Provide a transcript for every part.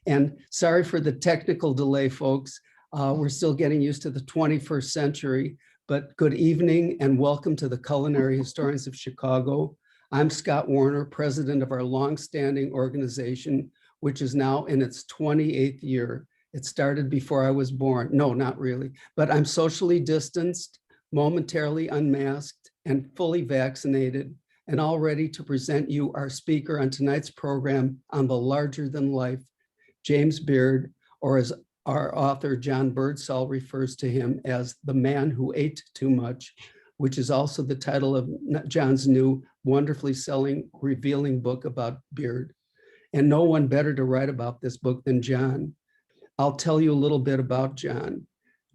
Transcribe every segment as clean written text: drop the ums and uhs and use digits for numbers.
And sorry for the technical delay, folks. We're still getting used to the 21st century, but good evening and welcome to the Culinary Historians of Chicago. I'm Scott Warner, president of our longstanding organization, which is now in its 28th year. It started before I was born. No, not really, but I'm socially distanced, momentarily unmasked, and fully vaccinated, and all ready to present you our speaker on tonight's program on the larger-than-life James Beard, or as our author John Birdsall refers to him as the man who ate too much, which is also the title of John's new, wonderfully selling, revealing book about Beard. And no one better to write about this book than John. I'll tell you a little bit about John.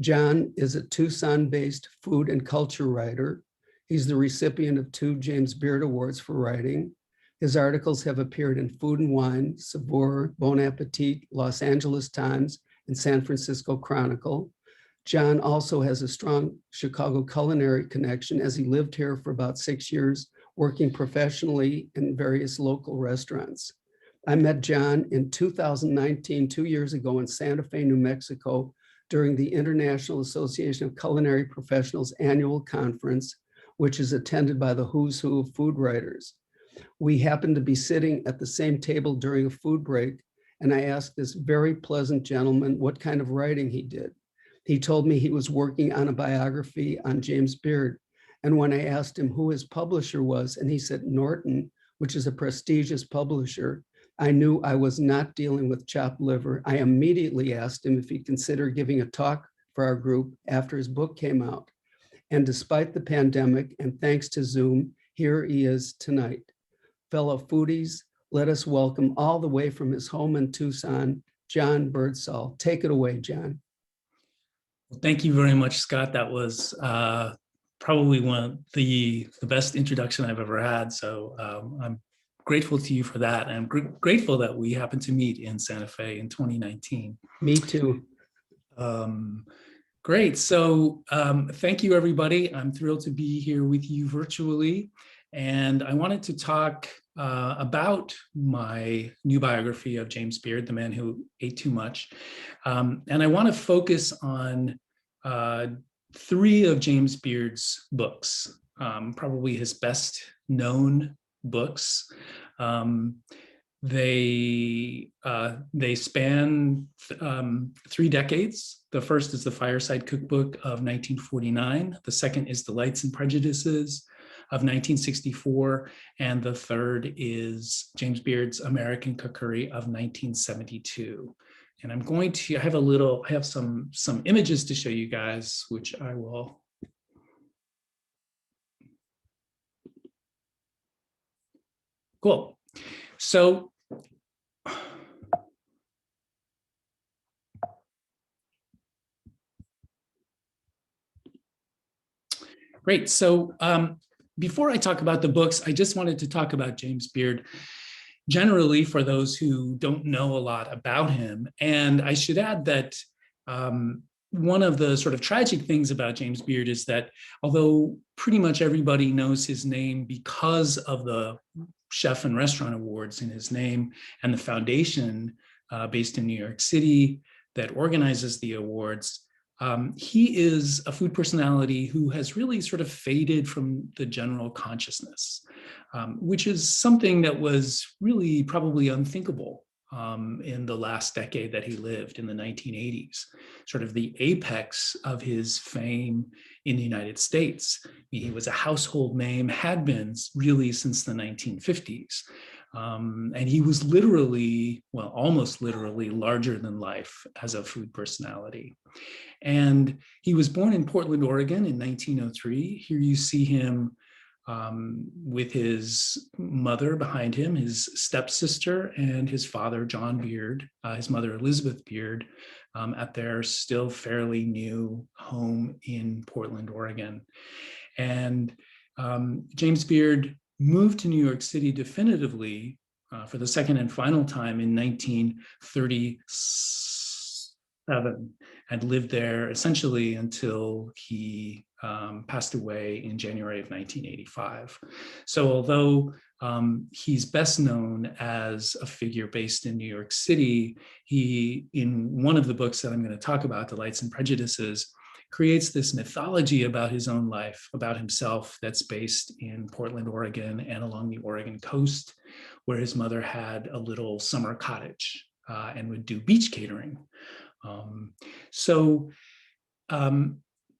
John is a Tucson-based food and culture writer. He's the recipient of 2 James Beard Awards for writing. His articles have appeared in Food and Wine, Saveur, Bon Appetit, Los Angeles Times, and San Francisco Chronicle. John also has a strong Chicago culinary connection, as he lived here for about 6 years, working professionally in various local restaurants. I met John in 2019, 2 years ago, in Santa Fe, New Mexico, during the International Association of Culinary Professionals annual conference, which is attended by the who's who of food writers. We happened to be sitting at the same table during a food break, and I asked this very pleasant gentleman what kind of writing he did. He told me he was working on a biography on James Beard. And when I asked him who his publisher was, and he said Norton, which is a prestigious publisher, I knew I was not dealing with chopped liver. I immediately asked him if he'd consider giving a talk for our group after his book came out. And despite the pandemic, and thanks to Zoom, here he is tonight. Fellow foodies, let us welcome all the way from his home in Tucson, John Birdsall. Take it away, John. Well, thank you very much, Scott. That was probably one of the best introduction I've ever had. So I'm grateful to you for that. And I'm grateful that we happened to meet in Santa Fe in 2019. Me too. Great. So thank you, everybody. I'm thrilled to be here with you virtually. And I wanted to talk about my new biography of James Beard, the man who ate too much. And I want to focus on 3 of James Beard's books, probably his best known books. They span 3 decades. The first is the Fireside Cook Book of 1949. The second is The Lights and Prejudices of 1964. And the third is James Beard's American Cookery of 1972. And I have some images to show you guys, which I will. Cool. So great. So before I talk about the books, I just wanted to talk about James Beard generally for those who don't know a lot about him. And I should add that one of the sort of tragic things about James Beard is that although pretty much everybody knows his name because of the Chef and Restaurant Awards in his name and the foundation based in New York City that organizes the awards, he is a food personality who has really sort of faded from the general consciousness, which is something that was really probably unthinkable in the last decade that he lived, in the 1980s, sort of the apex of his fame in the United States. He was a household name, had been really since the 1950s. And he was literally, well, almost literally larger than life as a food personality. And he was born in Portland, Oregon in 1903. Here you see him with his mother behind him, his stepsister, and his father, John Beard, his mother, Elizabeth Beard, at their still fairly new home in Portland, Oregon. And James Beard moved to New York City definitively for the second and final time in 1937, and lived there essentially until he passed away in January of 1985. So although He's best known as a figure based in New York City. He, in one of the books that I'm going to talk about, Delights and Prejudices, creates this mythology about his own life, about himself, that's based in Portland, Oregon, and along the Oregon coast, where his mother had a little summer cottage and would do beach catering. So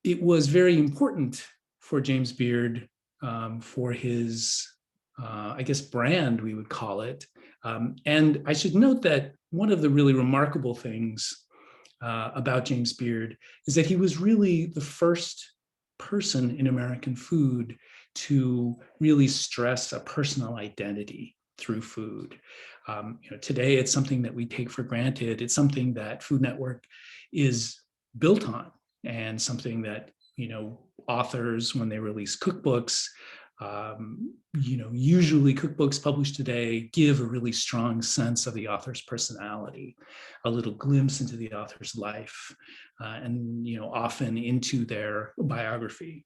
it was very important for James Beard, for his, I guess, brand, we would call it. And I should note that one of the really remarkable things about James Beard is that he was really the first person in American food to really stress a personal identity through food. Today it's something that we take for granted. It's something that Food Network is built on, and something that authors, when they release cookbooks, usually cookbooks published today give a really strong sense of the author's personality, a little glimpse into the author's life, and often into their biography.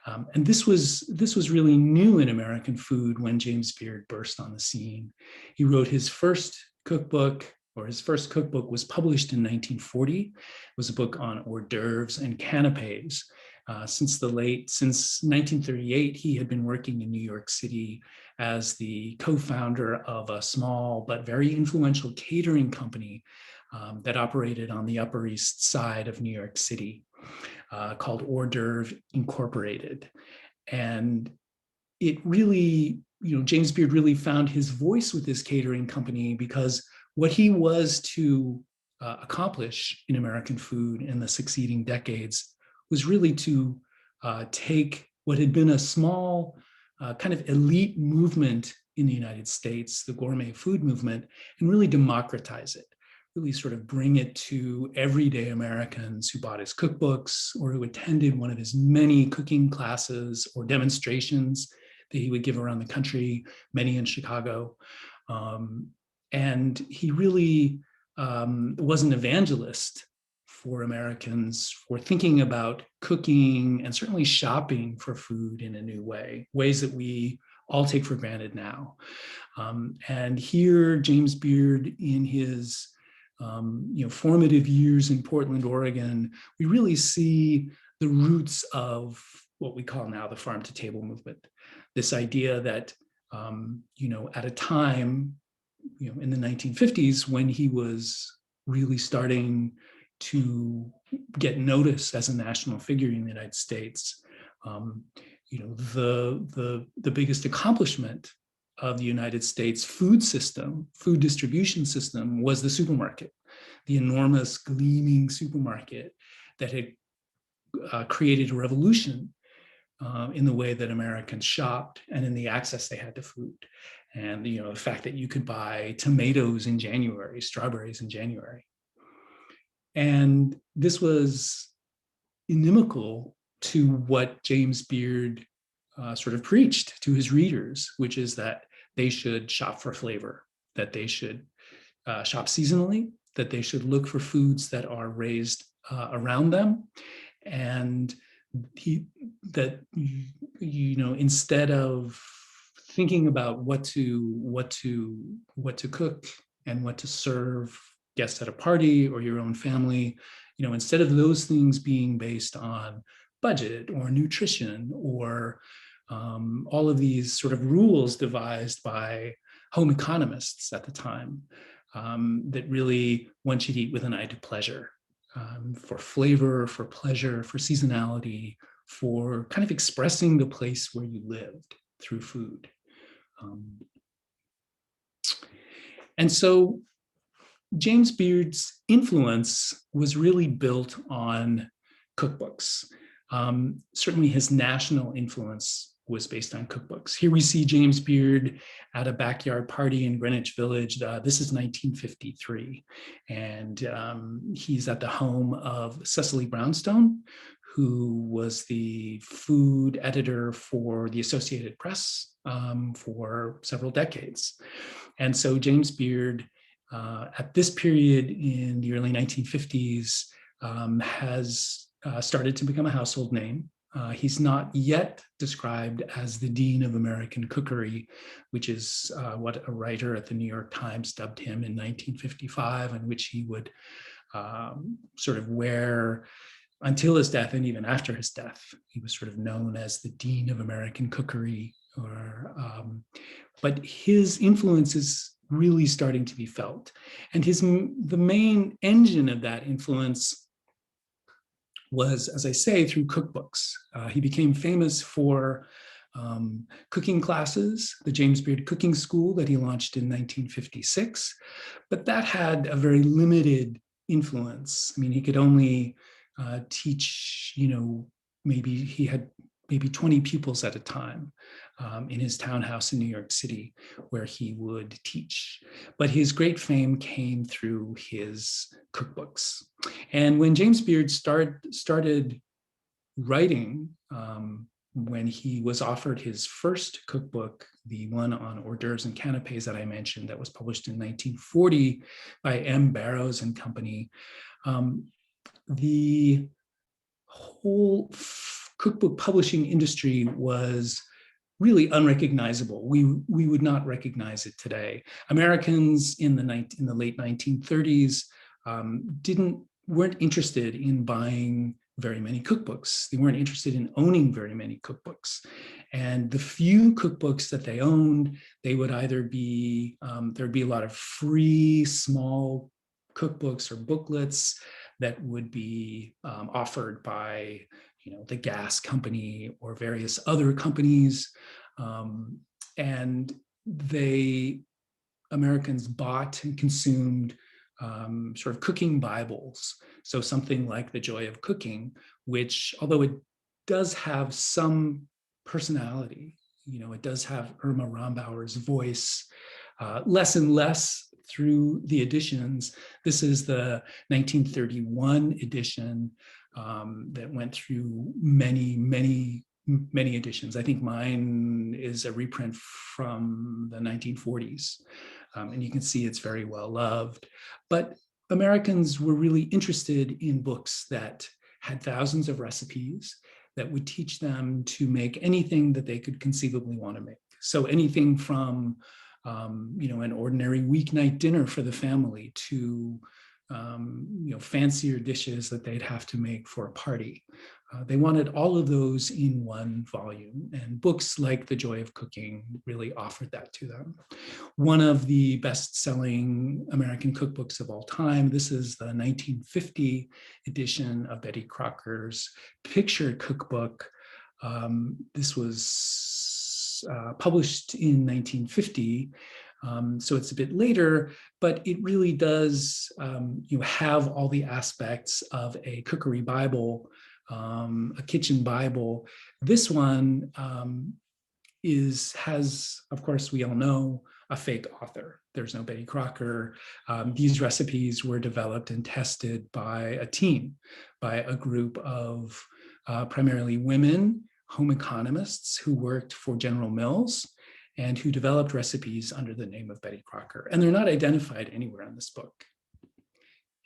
And this was really new in American food when James Beard burst on the scene. He wrote his first cookbook, or his first cookbook was published in 1940. It was a book on hors d'oeuvres and canapés. Since 1938, he had been working in New York City as the co-founder of a small but very influential catering company that operated on the Upper East Side of New York City, called Hors d'oeuvre Incorporated. And it really, James Beard really found his voice with this catering company, because what he was to accomplish in American food in the succeeding decades was really to take what had been a small kind of elite movement in the United States, the gourmet food movement, and really democratize it, really sort of bring it to everyday Americans who bought his cookbooks or who attended one of his many cooking classes or demonstrations that he would give around the country, many in Chicago. And he really was an evangelist for Americans for thinking about cooking and certainly shopping for food in a new way, ways that we all take for granted now. And here, James Beard, in his formative years in Portland, Oregon, we really see the roots of what we call now the farm-to-table movement. This idea that, at a time, in the 1950s, when he was really starting to get noticed as a national figure in the United States, the biggest accomplishment of the United States food system, food distribution system, was the supermarket, the enormous gleaming supermarket that had created a revolution in the way that Americans shopped and in the access they had to food. And the fact that you could buy tomatoes in January, strawberries in January. And this was inimical to what James Beard sort of preached to his readers, which is that they should shop for flavor, that they should shop seasonally, that they should look for foods that are raised around them, and instead of thinking about what to cook and what to serve guests at a party or your own family, instead of those things being based on budget or nutrition or all of these sort of rules devised by home economists at the time, that really one should eat with an eye to pleasure, for flavor, for pleasure, for seasonality, for kind of expressing the place where you lived through food. And so James Beard's influence was really built on cookbooks. Certainly his national influence was based on cookbooks. Here we see James Beard at a backyard party in Greenwich Village. This is 1953. And he's at the home of Cecily Brownstone, who was the food editor for the Associated Press for several decades. And so James Beard, at this period in the early 1950s, has started to become a household name. He's not yet described as the Dean of American Cookery, which is what a writer at the New York Times dubbed him in 1955, and which he would sort of wear until his death, and even after his death. He was sort of known as the Dean of American Cookery, but his influence is really starting to be felt. And the main engine of that influence was, as I say, through cookbooks. He became famous for cooking classes, the James Beard Cooking School that he launched in 1956, but that had a very limited influence. I mean, he could only teach, maybe he had maybe 20 pupils at a time in his townhouse in New York City, where he would teach. But his great fame came through his cookbooks. And when James Beard started writing, when he was offered his first cookbook, the one on hors d'oeuvres and canapes that I mentioned, that was published in 1940 by M. Barrows and Company, the whole cookbook publishing industry was really unrecognizable. We would not recognize it today. Americans in the late 1930s weren't interested in buying very many cookbooks. They weren't interested in owning very many cookbooks. And the few cookbooks that they owned, they would either be, there'd be a lot of free small cookbooks or booklets that would be offered by the gas company or various other companies. And Americans bought and consumed sort of cooking Bibles. So something like The Joy of Cooking, which, although it does have some personality, it does have Irma Rombauer's voice, less and less through the editions. This is the 1931 edition that went through many editions. I think mine is a reprint from the 1940s. And you can see it's very well loved. But Americans were really interested in books that had thousands of recipes that would teach them to make anything that they could conceivably want to make. So anything from an ordinary weeknight dinner for the family to fancier dishes that they'd have to make for a party. They wanted all of those in one volume, and books like The Joy of Cooking really offered that to them. One of the best-selling American cookbooks of all time, this is the 1950 edition of Betty Crocker's picture cookbook. This was published in 1950, so it's a bit later, but it really does have all the aspects of a cookery Bible, a kitchen Bible. This one has, of course, we all know, a fake author. There's no Betty Crocker. These recipes were developed and tested by a team, by a group of primarily women, home economists who worked for General Mills and who developed recipes under the name of Betty Crocker. And they're not identified anywhere in this book.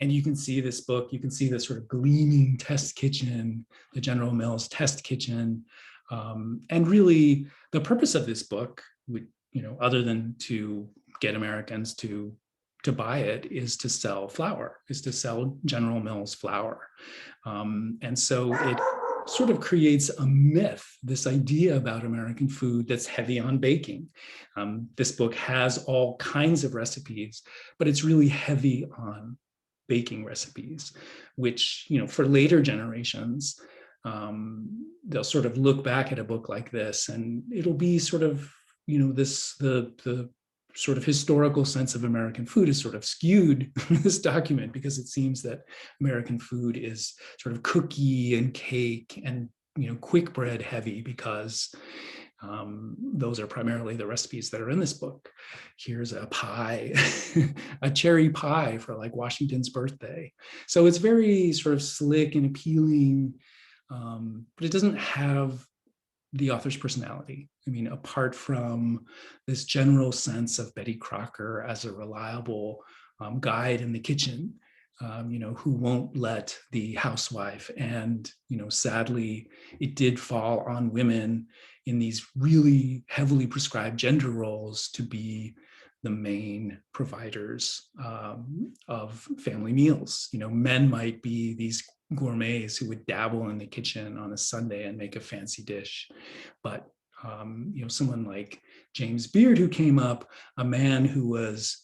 And you can see this book, you can see the sort of gleaming test kitchen, the General Mills test kitchen. And really the purpose of this book, other than to get Americans to buy it, is to sell flour, is to sell General Mills flour. And so it sort of creates a myth, this idea about American food that's heavy on baking. This book has all kinds of recipes, but it's really heavy on baking recipes, which, for later generations, they'll sort of look back at a book like this and it'll be sort of, the sort of historical sense of American food is sort of skewed in this document, because it seems that American food is sort of cookie and cake and quick bread heavy, because those are primarily the recipes that are in this book. Here's a pie, a cherry pie for like Washington's birthday. So it's very sort of slick and appealing, but it doesn't have the author's personality. I mean, apart from this general sense of Betty Crocker as a reliable guide in the kitchen, who won't let the housewife. And, sadly, it did fall on women in these really heavily prescribed gender roles to be the main providers of family meals. Men might be these gourmets who would dabble in the kitchen on a Sunday and make a fancy dish. But, someone like James Beard, who came up, a man who was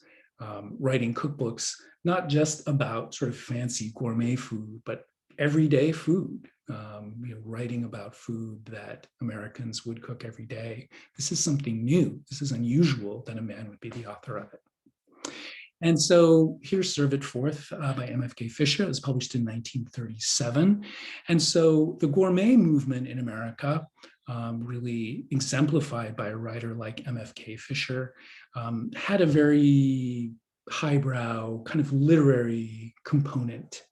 writing cookbooks, not just about sort of fancy gourmet food, but everyday food, writing about food that Americans would cook every day. This is something new. This is unusual that a man would be the author of it. And so here's Serve It Forth by MFK Fisher. It was published in 1937. And so the gourmet movement in America, really exemplified by a writer like MFK Fisher, had a very highbrow kind of literary component.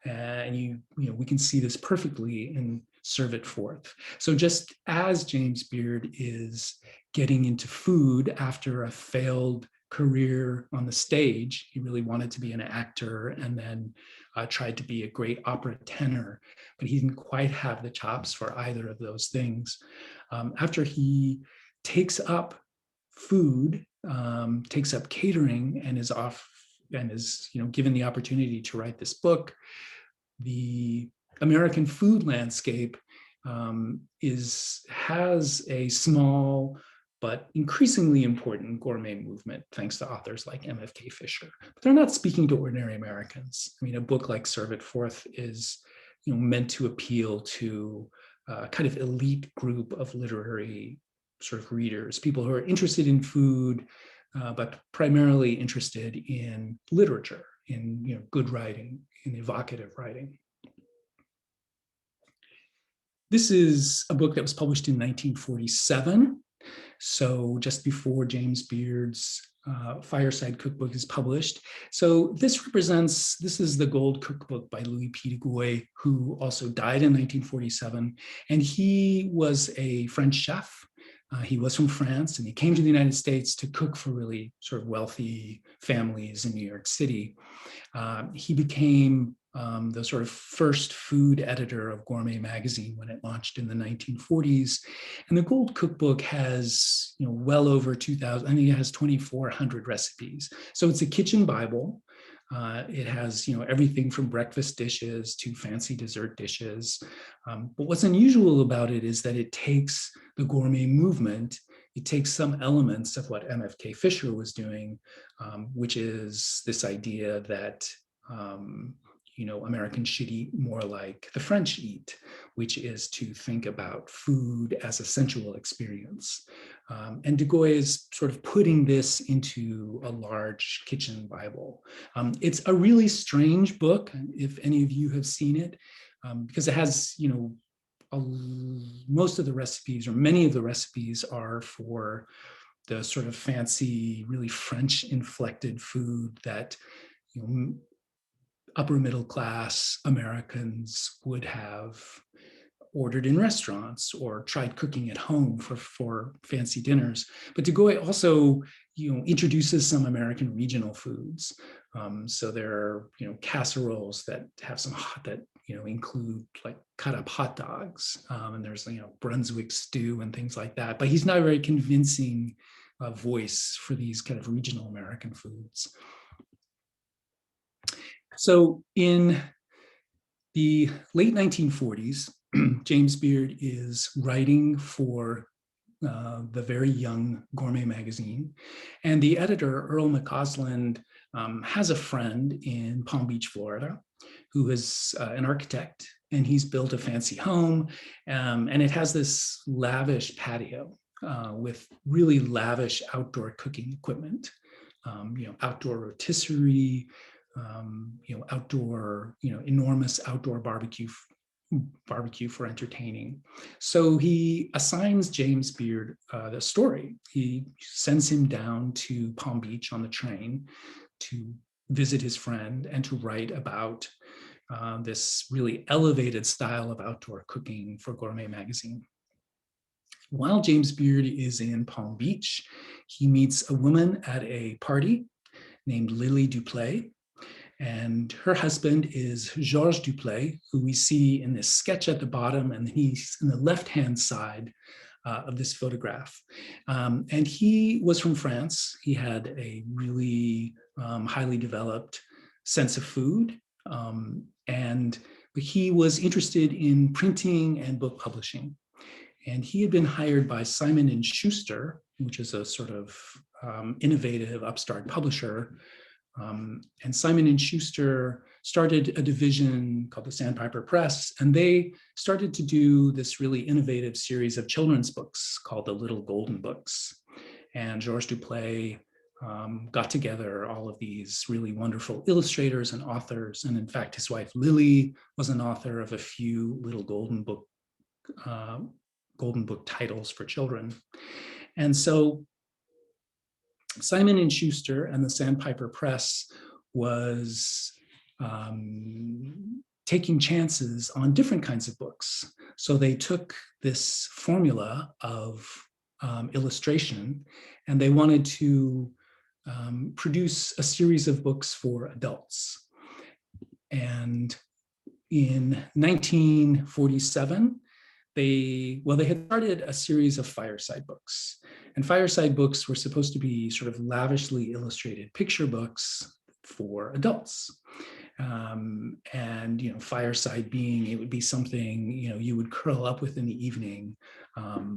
And we can see this perfectly in Serve It Forth. So just as James Beard is getting into food after a failed career on the stage, he really wanted to be an actor and then tried to be a great opera tenor, but he didn't quite have the chops for either of those things. After he takes up food, takes up catering, and is off and is given the opportunity to write this book, the American food landscape has a small but increasingly important gourmet movement, thanks to authors like MFK Fisher. But they're not speaking to ordinary Americans. I mean, a book like Serve It Forth is meant to appeal to a kind of elite group of literary sort of readers, people who are interested in food, but primarily interested in literature, in good writing, in evocative writing. This is a book that was published in 1947. So just before James Beard's Fireside Cook Book is published. So this is the Gold Cookbook by Louis P. de Goey, who also died in 1947. And he was a French chef. He was from France, and he came to the United States to cook for really sort of wealthy families in New York City. He became the sort of first food editor of Gourmet magazine when it launched in the 1940s. And the Gold Cookbook has well over 2,000, I think it has 2,400 recipes. So it's a kitchen Bible. It has everything from breakfast dishes to fancy dessert dishes. But what's unusual about it is that it takes the gourmet movement, it takes some elements of what MFK Fisher was doing, which is this idea that Americans should eat more like the French eat, which is to think about food as a sensual experience. And de Goey is sort of putting this into a large kitchen Bible. It's a really strange book, if any of you have seen it, because it has, most of the recipes, or many of the recipes, are for the sort of fancy, really French inflected food that upper middle class Americans would have ordered in restaurants or tried cooking at home for fancy dinners. But de Goey also, introduces some American regional foods. So there are, casseroles that have include like cut up hot dogs, and there's Brunswick stew and things like that. But he's not a very convincing voice for these kind of regional American foods. So in the late 1940s, James Beard is writing for the very young Gourmet magazine. And the editor, Earl McCausland, has a friend in Palm Beach, Florida, who is an architect, and he's built a fancy home. And it has this lavish patio with really lavish outdoor cooking equipment, outdoor rotisserie, outdoor, enormous outdoor barbecue for entertaining. So he assigns James Beard the story. He sends him down to Palm Beach on the train to visit his friend and to write about this really elevated style of outdoor cooking for Gourmet magazine. While James Beard is in Palm Beach, he meets a woman at a party named Lily Duplay. And her husband is Georges Duplay, who we see in this sketch at the bottom, and he's in the left-hand side of this photograph. And he was from France. He had a really highly developed sense of food. But he was interested in printing and book publishing. And he had been hired by Simon and Schuster, which is a sort of innovative upstart publisher. And Simon and Schuster started a division called the Sandpiper Press, and they started to do this really innovative series of children's books called the Little Golden Books. And Georges Duplay got together all of these really wonderful illustrators and authors. And in fact, his wife Lily was an author of a few little Golden Book titles for children. And so Simon and Schuster and the Sandpiper Press was taking chances on different kinds of books. So they took this formula of illustration, and they wanted to produce a series of books for adults. And in 1947, they had started a series of Fireside Books. And Fireside Books were supposed to be sort of lavishly illustrated picture books for adults. And, you know, fireside being, it would be something, you know, you would curl up with in the evening,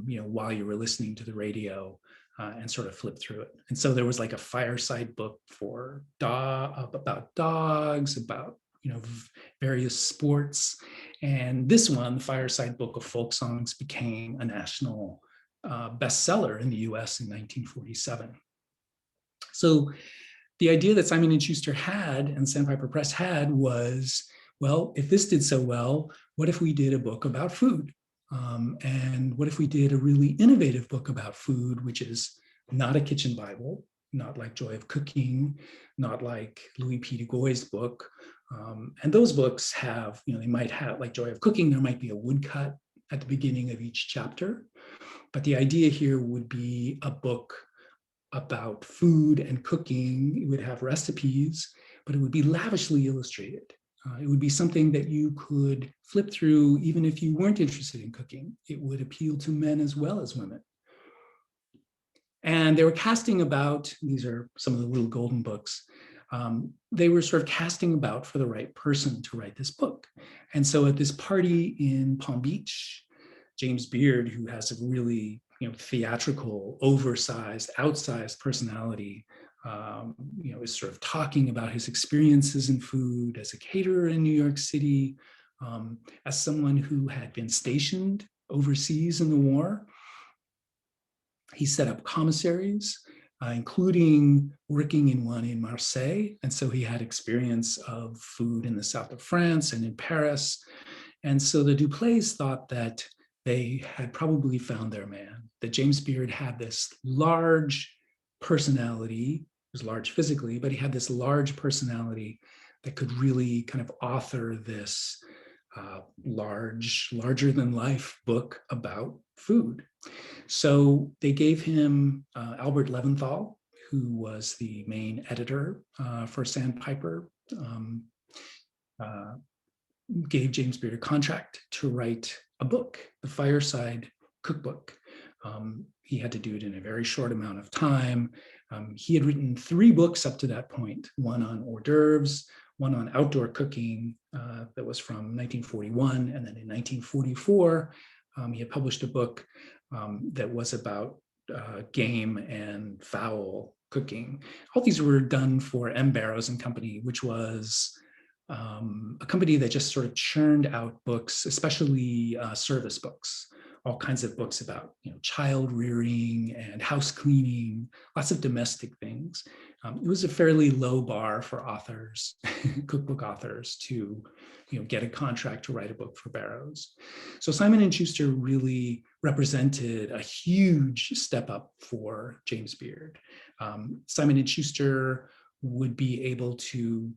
you know, while you were listening to the radio and sort of flip through it. And so there was like a Fireside Book for about dogs, about, you know, various sports. And this one, the Fireside Book of Folk Songs, became a national bestseller in the US in 1947. So the idea that Simon and Schuster had and Sandpiper Press had was, well, if this did so well, what if we did a book about food? And what if we did a really innovative book about food, which is not a kitchen Bible, not like Joy of Cooking, not like Louis P. de Goy's book. And those books have, you know, they might have, like Joy of Cooking, there might be a woodcut at the beginning of each chapter. But the idea here would be a book about food and cooking. It would have recipes, but it would be lavishly illustrated. It would be something that you could flip through even if you weren't interested in cooking. It would appeal to men as well as women. And they were casting about, these are some of the Little Golden Books, they were sort of casting about for the right person to write this book. And so at this party in Palm Beach, James Beard, who has a really, you know, theatrical, oversized, outsized personality, you know, is sort of talking about his experiences in food as a caterer in New York City, as someone who had been stationed overseas in the war. He set up commissaries, including working in one in Marseille. And so he had experience of food in the south of France and in Paris. And so the Duplays thought that they had probably found their man, that James Beard had this large personality, he was large physically, but he had this large personality that could really kind of author this larger than life book about food. So they gave him Albert Leventhal, who was the main editor for Sandpiper, gave James Beard a contract to write a book, the Fireside Cook Book. He had to do it in a very short amount of time. He had written 3 books up to that point, one on hors d'oeuvres, one on outdoor cooking that was from 1941. And then in 1944, he had published a book that was about game and fowl cooking. All these were done for M. Barrows and Company, which was a company that just sort of churned out books, especially service books, all kinds of books about, you know, child rearing and house cleaning, lots of domestic things. It was a fairly low bar for authors, cookbook authors, to, you know, get a contract to write a book for Barrows. So Simon and Schuster really represented a huge step up for James Beard. Simon and Schuster would be able to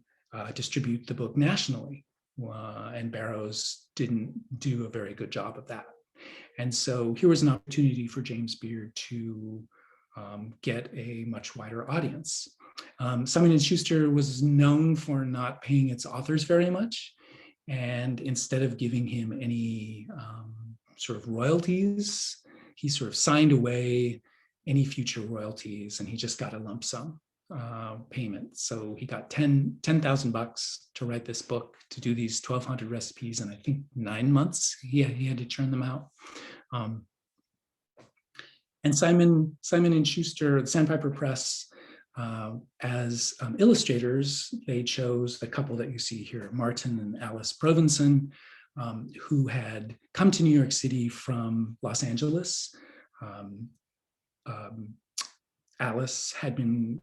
distribute the book nationally, and Barrows didn't do a very good job of that. And so here was an opportunity for James Beard to get a much wider audience. Simon & Schuster was known for not paying its authors very much. And instead of giving him any sort of royalties, he sort of signed away any future royalties, and he just got a lump sum payment. So he got $10,000 to write this book, to do these 1,200 recipes, and I think 9 months he had to churn them out. And Simon & Schuster, the Sandpiper Press, as illustrators, they chose the couple that you see here, Martin and Alice Provenson, who had come to New York City from Los Angeles. Alice had been,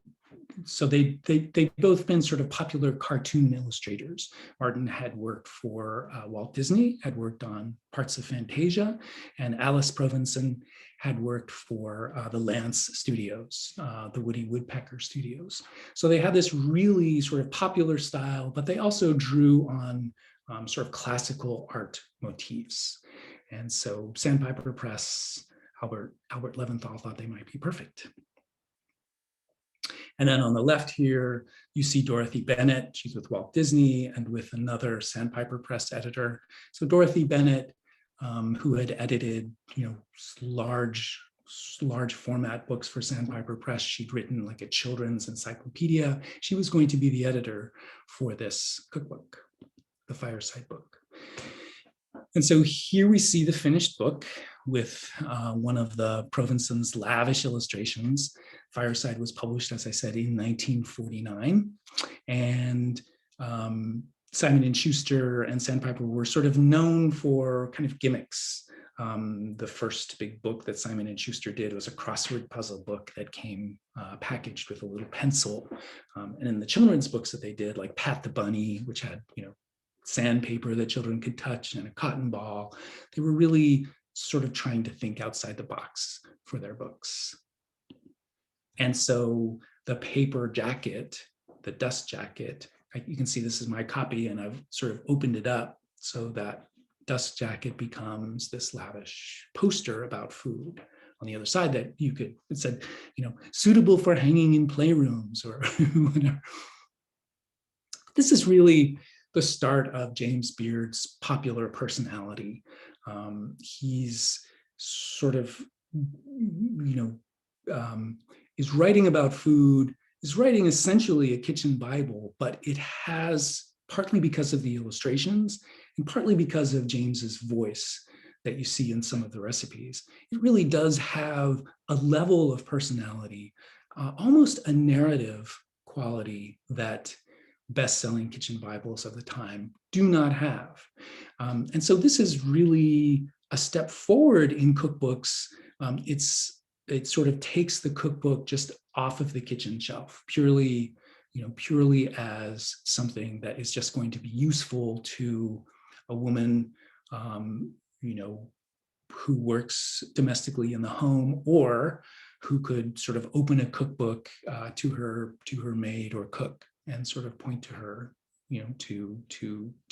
so they'd both been sort of popular cartoon illustrators. Martin had worked for Walt Disney, had worked on parts of Fantasia, and Alice Provenson had worked for the Lance Studios, the Woody Woodpecker Studios. So they had this really sort of popular style, but they also drew on sort of classical art motifs. And so Sandpiper Press, Albert Leventhal thought they might be perfect. And then on the left here, you see Dorothy Bennett. She's with Walt Disney and with another Sandpiper Press editor. So Dorothy Bennett, who had edited, large format books for Sandpiper Press. She'd written like a children's encyclopedia. She was going to be the editor for this cookbook, the Fireside Book. And so here we see the finished book with one of the Provenson's lavish illustrations. Fireside was published, as I said, in 1949. And Simon & Schuster and Sandpiper were sort of known for kind of gimmicks. The first big book that Simon & Schuster did was a crossword puzzle book that came packaged with a little pencil. And in the children's books that they did, like Pat the Bunny, which had, sandpaper that children could touch and a cotton ball, they were really sort of trying to think outside the box for their books. And so the paper jacket, the dust jacket, you can see this is my copy, and I've sort of opened it up so that dust jacket becomes this lavish poster about food. On the other side, that it said, suitable for hanging in playrooms or whatever. This is really the start of James Beard's popular personality. He's sort of, is writing about food, is writing essentially a kitchen Bible, but it has, partly because of the illustrations and partly because of James's voice that you see in some of the recipes, it really does have a level of personality, almost a narrative quality that best-selling kitchen Bibles of the time do not have. And so this is really a step forward in cookbooks. It sort of takes the cookbook just off of the kitchen shelf, purely as something that is just going to be useful to a woman, who works domestically in the home, or who could sort of open a cookbook to her maid or cook and sort of point to her, to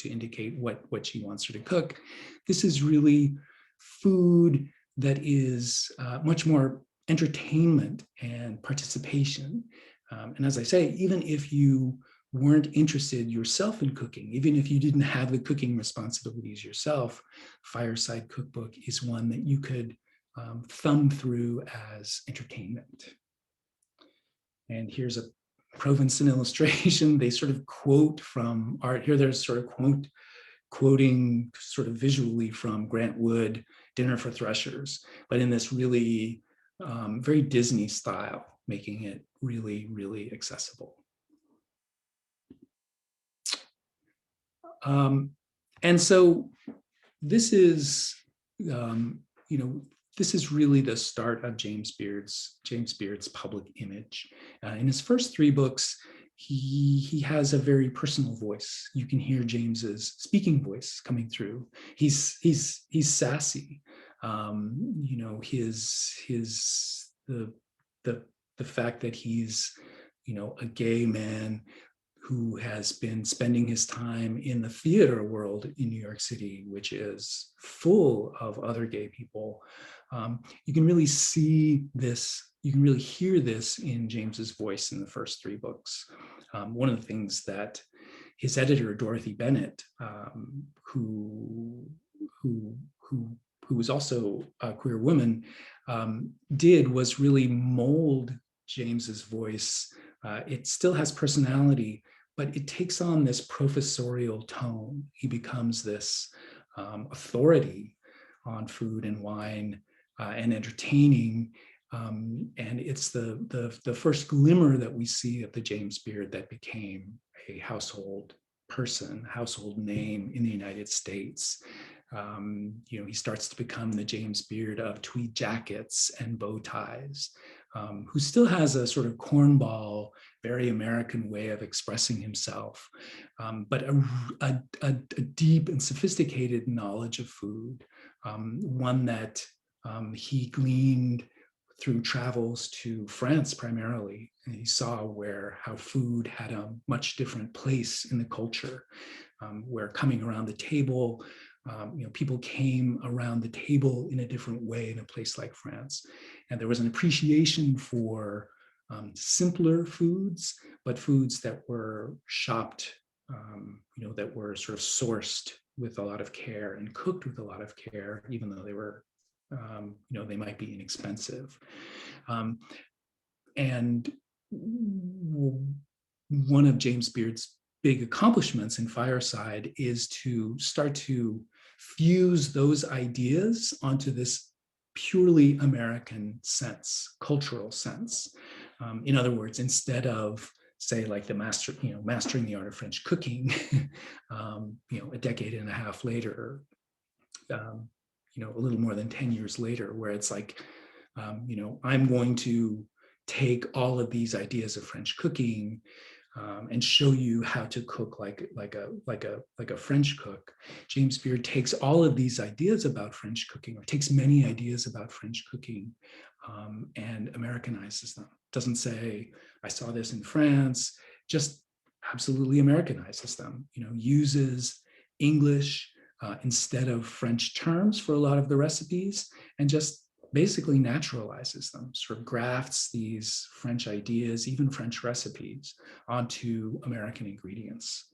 indicate what she wants her to cook. This is really food that is much more entertainment and participation. And as I say, even if you weren't interested yourself in cooking, even if you didn't have the cooking responsibilities yourself, Fireside Cookbook is one that you could thumb through as entertainment. And here's a Provenson illustration. They sort of quote from art. Here they're sort of quoting sort of visually from Grant Wood, Dinner for Threshers, but in this really very Disney style, making it really, really accessible. And so this is, this is really the start of James Beard's public image. In his first 3 books, he has a very personal voice. You can hear James's speaking voice coming through. He's sassy. The fact that he's a gay man who has been spending his time in the theater world in New York City, which is full of other gay people, You can really see this, you can really hear this in James's voice in the first three books. One of the things that his editor, Dorothy Bennett, who was also a queer woman, did was really mold James's voice. It still has personality, but it takes on this professorial tone. He becomes this authority on food and wine and entertaining. And it's the first glimmer that we see of the James Beard that became a household person, household name in the United States. He starts to become the James Beard of tweed jackets and bow ties, who still has a sort of cornball, very American way of expressing himself, but a deep and sophisticated knowledge of food, one that he gleaned through travels to France primarily. And he saw how food had a much different place in the culture, where coming around the table, people came around the table in a different way in a place like France. And there was an appreciation for simpler foods, but foods that were shopped, that were sort of sourced with a lot of care and cooked with a lot of care, even though they were, they might be inexpensive. And one of James Beard's big accomplishments in Fireside is to start to fuse those ideas onto this purely American sense, cultural sense. In other words, instead of, say, like the mastering the art of French cooking, a decade and a half later, a little more than 10 years later, where it's like, I'm going to take all of these ideas of French cooking and show you how to cook like a French cook. James Beard takes all of these ideas about French cooking, or takes many ideas about French cooking, and Americanizes them. Doesn't say, I saw this in France, just absolutely Americanizes them, uses English instead of French terms for a lot of the recipes, and just basically naturalizes them, sort of grafts these French ideas, even French recipes, onto American ingredients,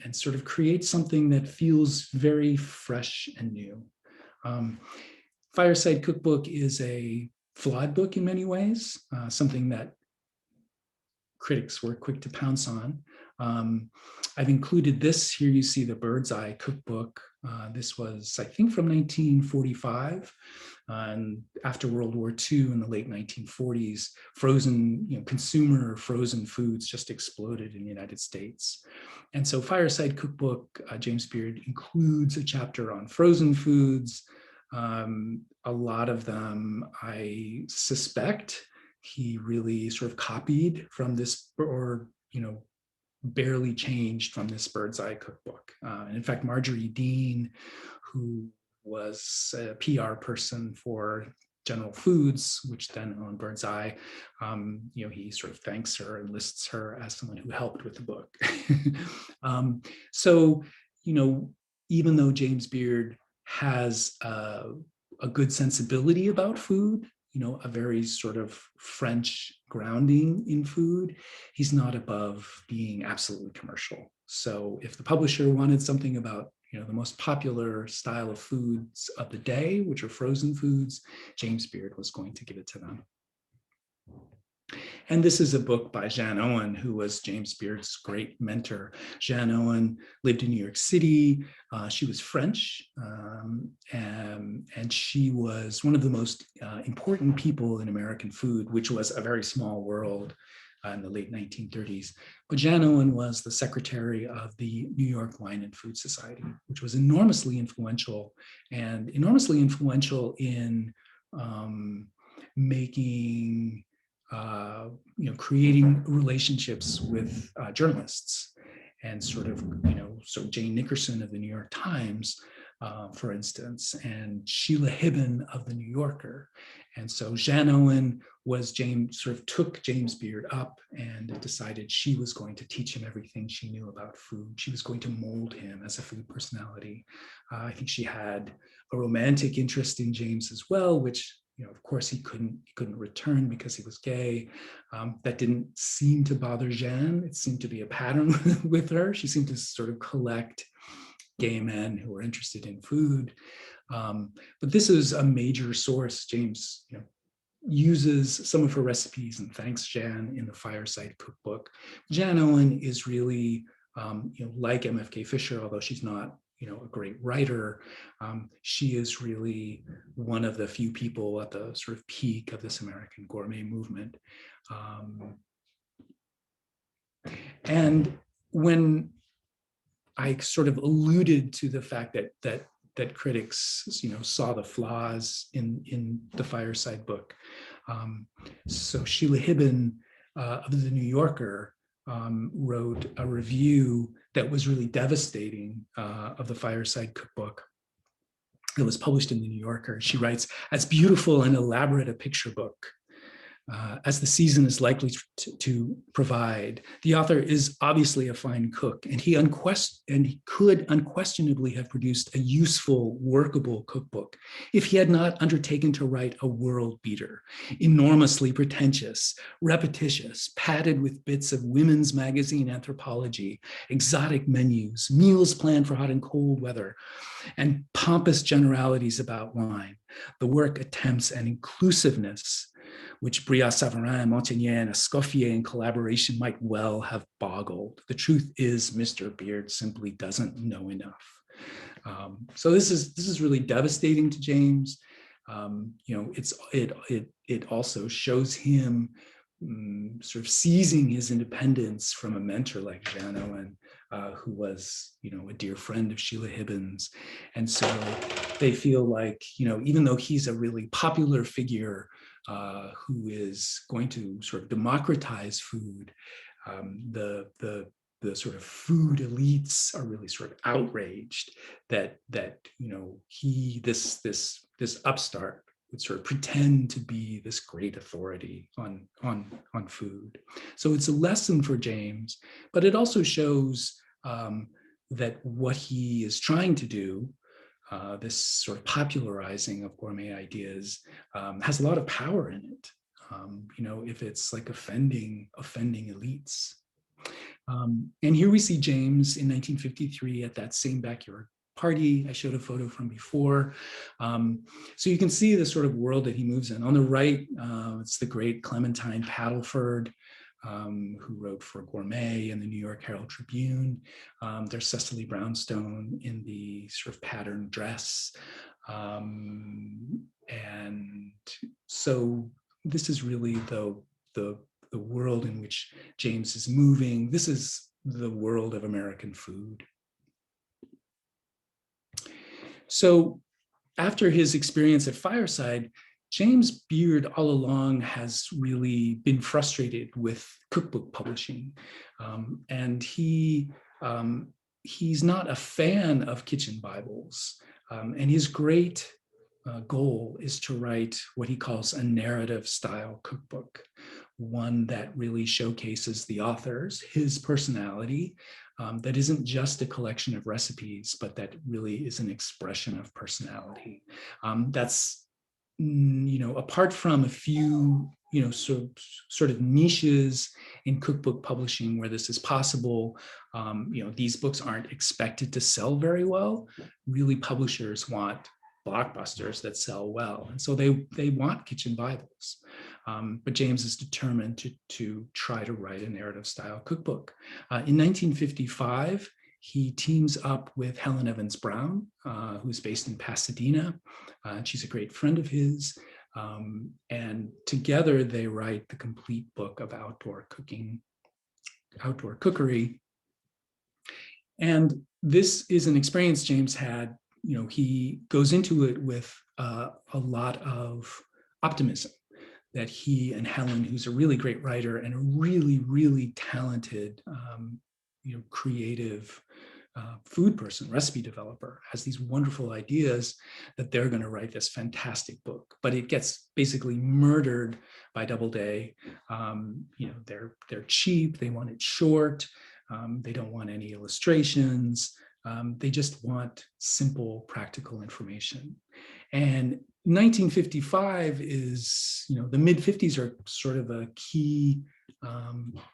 and sort of creates something that feels very fresh and new. Fireside Cookbook is a flawed book in many ways, something that critics were quick to pounce on. I've included this. Here you see the Birdsall cookbook. This was, I think, from 1945. And after World War II in the late 1940s, consumer frozen foods just exploded in the United States. And so Fireside Cookbook, James Beard includes a chapter on frozen foods. A lot of them, I suspect, he really sort of copied from this, or, barely changed from this Birdsall cookbook. And in fact, Marjorie Dean, who was a PR person for General Foods, which then owned Birdsall, he sort of thanks her and lists her as someone who helped with the book. So, even though James Beard has a good sensibility about food, a very sort of French grounding in food, he's not above being absolutely commercial. So if the publisher wanted something about, the most popular style of foods of the day, which are frozen foods, James Beard was going to give it to them. And this is a book by Jean Owen, who was James Beard's great mentor. Jean Owen lived in New York City. She was French, and she was one of the most important people in American food, which was a very small world in the late 1930s. But Jean Owen was the secretary of the New York Wine and Food Society, which was enormously influential, and enormously influential in making creating relationships with journalists, and sort of, so Jane Nickerson of the New York Times for instance, and Sheila Hibben of the New Yorker. And so Jean Owen sort of took James Beard up and decided she was going to teach him everything she knew about food. She was going to mold him as a food personality. I think she had a romantic interest in James as well, which, of course, he couldn't return because he was gay. That didn't seem to bother Jeanne. It seemed to be a pattern with her. She seemed to sort of collect gay men who were interested in food. But this is a major source. James, uses some of her recipes and thanks Jeanne in the Fireside Cook Book. Jean Owen is really, like MFK Fisher, although she's not, a great writer, she is really one of the few people at the sort of peak of this American gourmet movement. And when I sort of alluded to the fact that critics, saw the flaws in the Fireside Book. So Sheila Hibben of the New Yorker wrote a review that was really devastating of the Fireside Cookbook. It was published in the New Yorker. She writes, "As beautiful and elaborate a picture book as the season is likely to provide, the author is obviously a fine cook, and he could unquestionably have produced a useful, workable cookbook if he had not undertaken to write a world beater, enormously pretentious, repetitious, padded with bits of women's magazine anthropology, exotic menus, meals planned for hot and cold weather, and pompous generalities about wine. The work attempts an inclusiveness which Brillat-Savarin, Montagnier, and Escoffier in collaboration might well have boggled. The truth is, Mr. Beard simply doesn't know enough." So this is really devastating to James. It also shows him sort of seizing his independence from a mentor like Jean Owen, who was, a dear friend of Sheila Hibben's. And so they feel like, even though he's a really popular figure who is going to sort of democratize food, the sort of food elites are really sort of outraged that this upstart would sort of pretend to be this great authority on food. So it's a lesson for James, but it also shows that what he is trying to do, this sort of popularizing of gourmet ideas, has a lot of power in it. If it's like offending elites. And here we see James in 1953 at that same backyard party I showed a photo from before. So you can see the sort of world that he moves in. On the right, it's the great Clementine Paddleford, who wrote for Gourmet and the New York Herald Tribune. There's Cecily Brownstone in the sort of patterned dress. And so this is really the world in which James is moving. This is the world of American food. So after his experience at Fireside, James Beard all along has really been frustrated with cookbook publishing. And he's not a fan of kitchen Bibles. And his great goal is to write what he calls a narrative style cookbook, one that really showcases the authors, his personality, that isn't just a collection of recipes, but that really is an expression of personality. That's, apart from a few, sort of niches in cookbook publishing where this is possible, these books aren't expected to sell very well. Really, publishers want blockbusters that sell well. And so they want kitchen Bibles. But James is determined to try to write a narrative style cookbook. In 1955, he teams up with Helen Evans Brown, who's based in Pasadena. She's a great friend of his. And together they write the complete book of outdoor cookery. And this is an experience James had. He goes into it with a lot of optimism that he and Helen, who's a really great writer and a really, really talented, creative food person, recipe developer, has these wonderful ideas that they're going to write this fantastic book, but it gets basically murdered by Doubleday. They're cheap. They want it short. They don't want any illustrations. They just want simple, practical information. And 1955 is, the mid-50s are sort of a key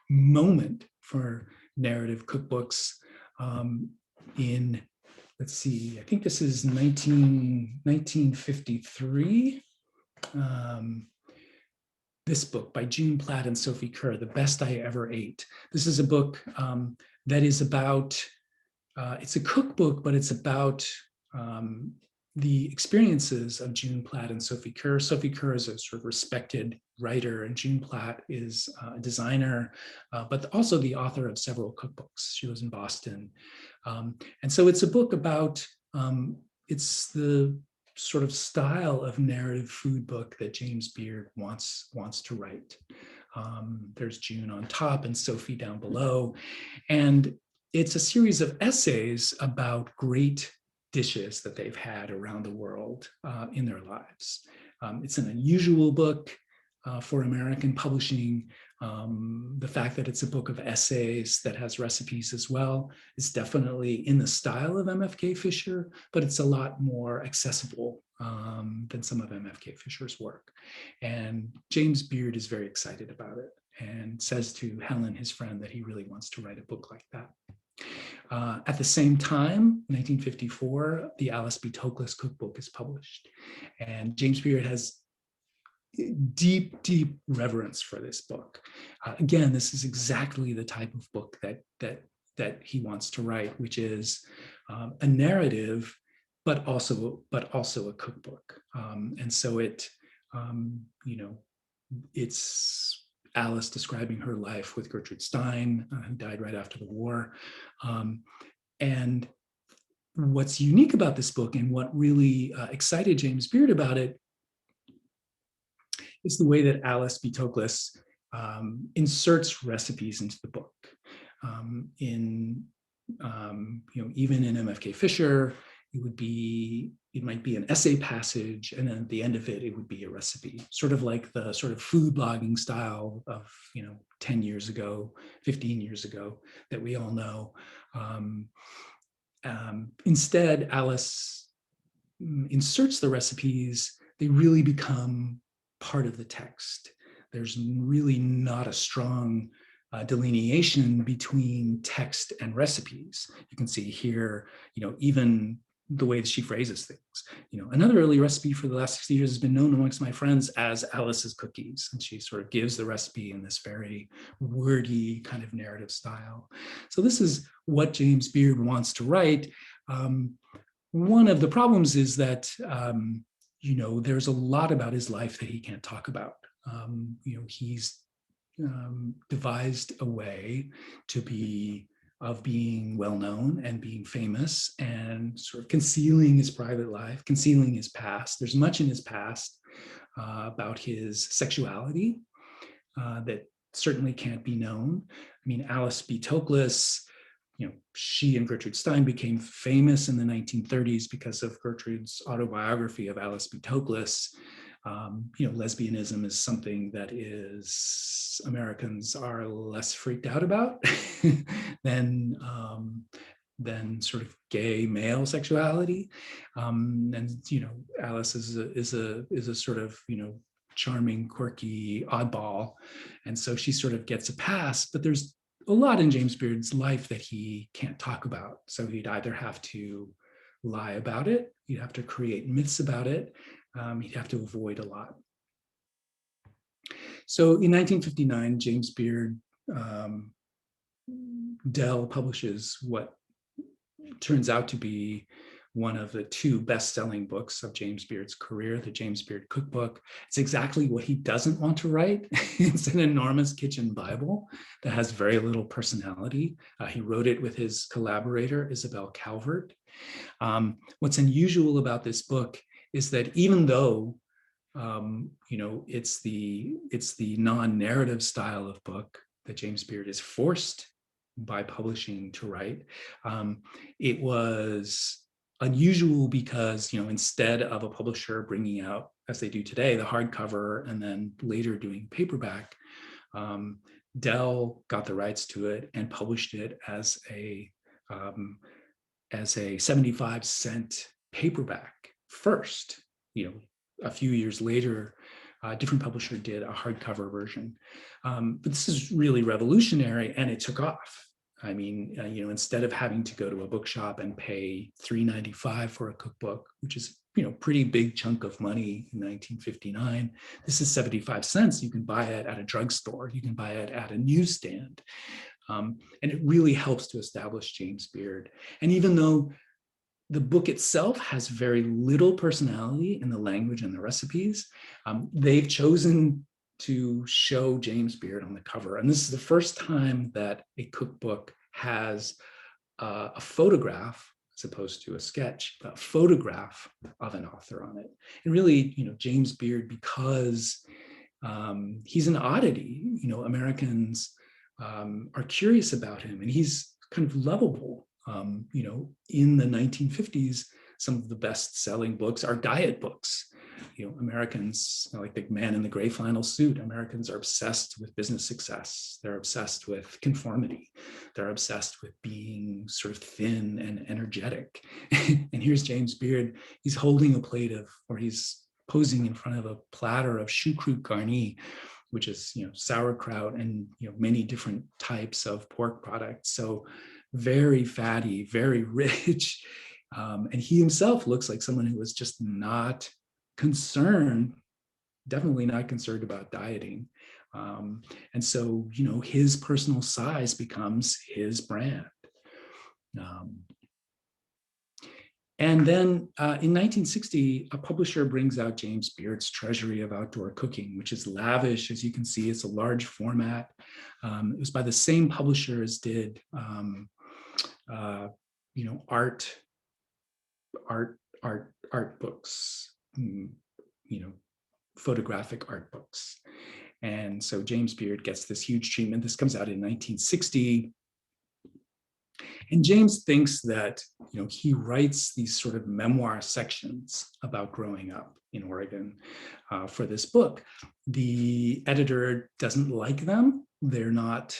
moment for narrative cookbooks. Let's see, I think this is 1953. This book by June Platt and Sophie Kerr, The Best I Ever Ate. This is a book that is about, it's a cookbook, but it's about the experiences of June Platt and Sophie Kerr. Sophie Kerr is a sort of respected writer, and June Platt is a designer, but also the author of several cookbooks. She was in Boston. And so it's a book about, it's the sort of style of narrative food book that James Beard wants to write. There's June on top and Sophie down below. And it's a series of essays about great dishes that they've had around the world in their lives. It's an unusual book for American publishing. The fact that it's a book of essays that has recipes as well is definitely in the style of MFK Fisher, but it's a lot more accessible than some of MFK Fisher's work. And James Beard is very excited about it and says to Helen, his friend, that he really wants to write a book like that. At the same time, 1954, the Alice B. Toklas Cookbook is published. And James Beard has deep, deep reverence for this book. Again, this is exactly the type of book that he wants to write, which is a narrative, but also a cookbook. And so it's Alice describing her life with Gertrude Stein, who died right after the war. And what's unique about this book and what really excited James Beard about it is the way that Alice B. Toklas inserts recipes into the book. Even in MFK Fisher, it might be an essay passage, and then at the end of it, it would be a recipe, sort of like the sort of food blogging style of 10 years ago, 15 years ago that we all know. Instead, Alice inserts the recipes. They really become part of the text. There's really not a strong delineation between text and recipes. You can see here, even the way that she phrases things. Another early recipe for the last 60 years has been known amongst my friends as Alice's cookies. And she sort of gives the recipe in this very wordy kind of narrative style. So this is what James Beard wants to write. One of the problems is that, there's a lot about his life that he can't talk about. He's devised a way of being well-known and being famous and sort of concealing his private life, concealing his past. There's much in his past about his sexuality that certainly can't be known. I mean, Alice B. Toklas, she and Gertrude Stein became famous in the 1930s because of Gertrude's autobiography of Alice B. Toklas. Lesbianism is something that Americans are less freaked out about than sort of gay male sexuality. Alice is a sort of charming, quirky oddball, and so she sort of gets a pass. But there's a lot in James Beard's life that he can't talk about. So he'd either have to lie about it, he'd have to create myths about it, he'd have to avoid a lot. So in 1959, James Beard, Dell publishes what turns out to be one of the two best-selling books of James Beard's career, the James Beard Cookbook. It's exactly what he doesn't want to write. It's an enormous kitchen Bible that has very little personality. He wrote it with his collaborator, Isabel Calvert. What's unusual about this book is that even though it's the non-narrative style of book that James Beard is forced by publishing to write. It was unusual because, instead of a publisher bringing out, as they do today, the hardcover and then later doing paperback, Dell got the rights to it and published it as a 75-cent paperback first. A few years later, a different publisher did a hardcover version. But this is really revolutionary, and it took off. I mean, instead of having to go to a bookshop and pay $3.95 for a cookbook, which is, pretty big chunk of money in 1959, this is 75 cents. You can buy it at a drugstore. You can buy it at a newsstand. And it really helps to establish James Beard. And even though the book itself has very little personality in the language and the recipes, they've chosen to show James Beard on the cover. And this is the first time that a cookbook has a photograph, as opposed to a sketch, a photograph of an author on it. And really, James Beard, because he's an oddity, Americans are curious about him, and he's kind of lovable. In the 1950s, some of the best-selling books are diet books. Americans, like the man in the gray flannel suit, Americans are obsessed with business success. They're obsessed with conformity. They're obsessed with being sort of thin and energetic. And here's James Beard. He's holding a plate or he's posing in front of a platter of choucroute garni, which is, sauerkraut and, many different types of pork products. So very fatty, very rich. And he himself looks like someone who was just not concerned, definitely not concerned about dieting. And so, his personal size becomes his brand. And then in 1960, a publisher brings out James Beard's Treasury of Outdoor Cooking, which is lavish. As you can see, it's a large format. It was by the same publisher as did, art books, photographic art books. And so James Beard gets this huge treatment. This comes out in 1960. And James thinks that, he writes these sort of memoir sections about growing up in Oregon for this book. The editor doesn't like them. They're not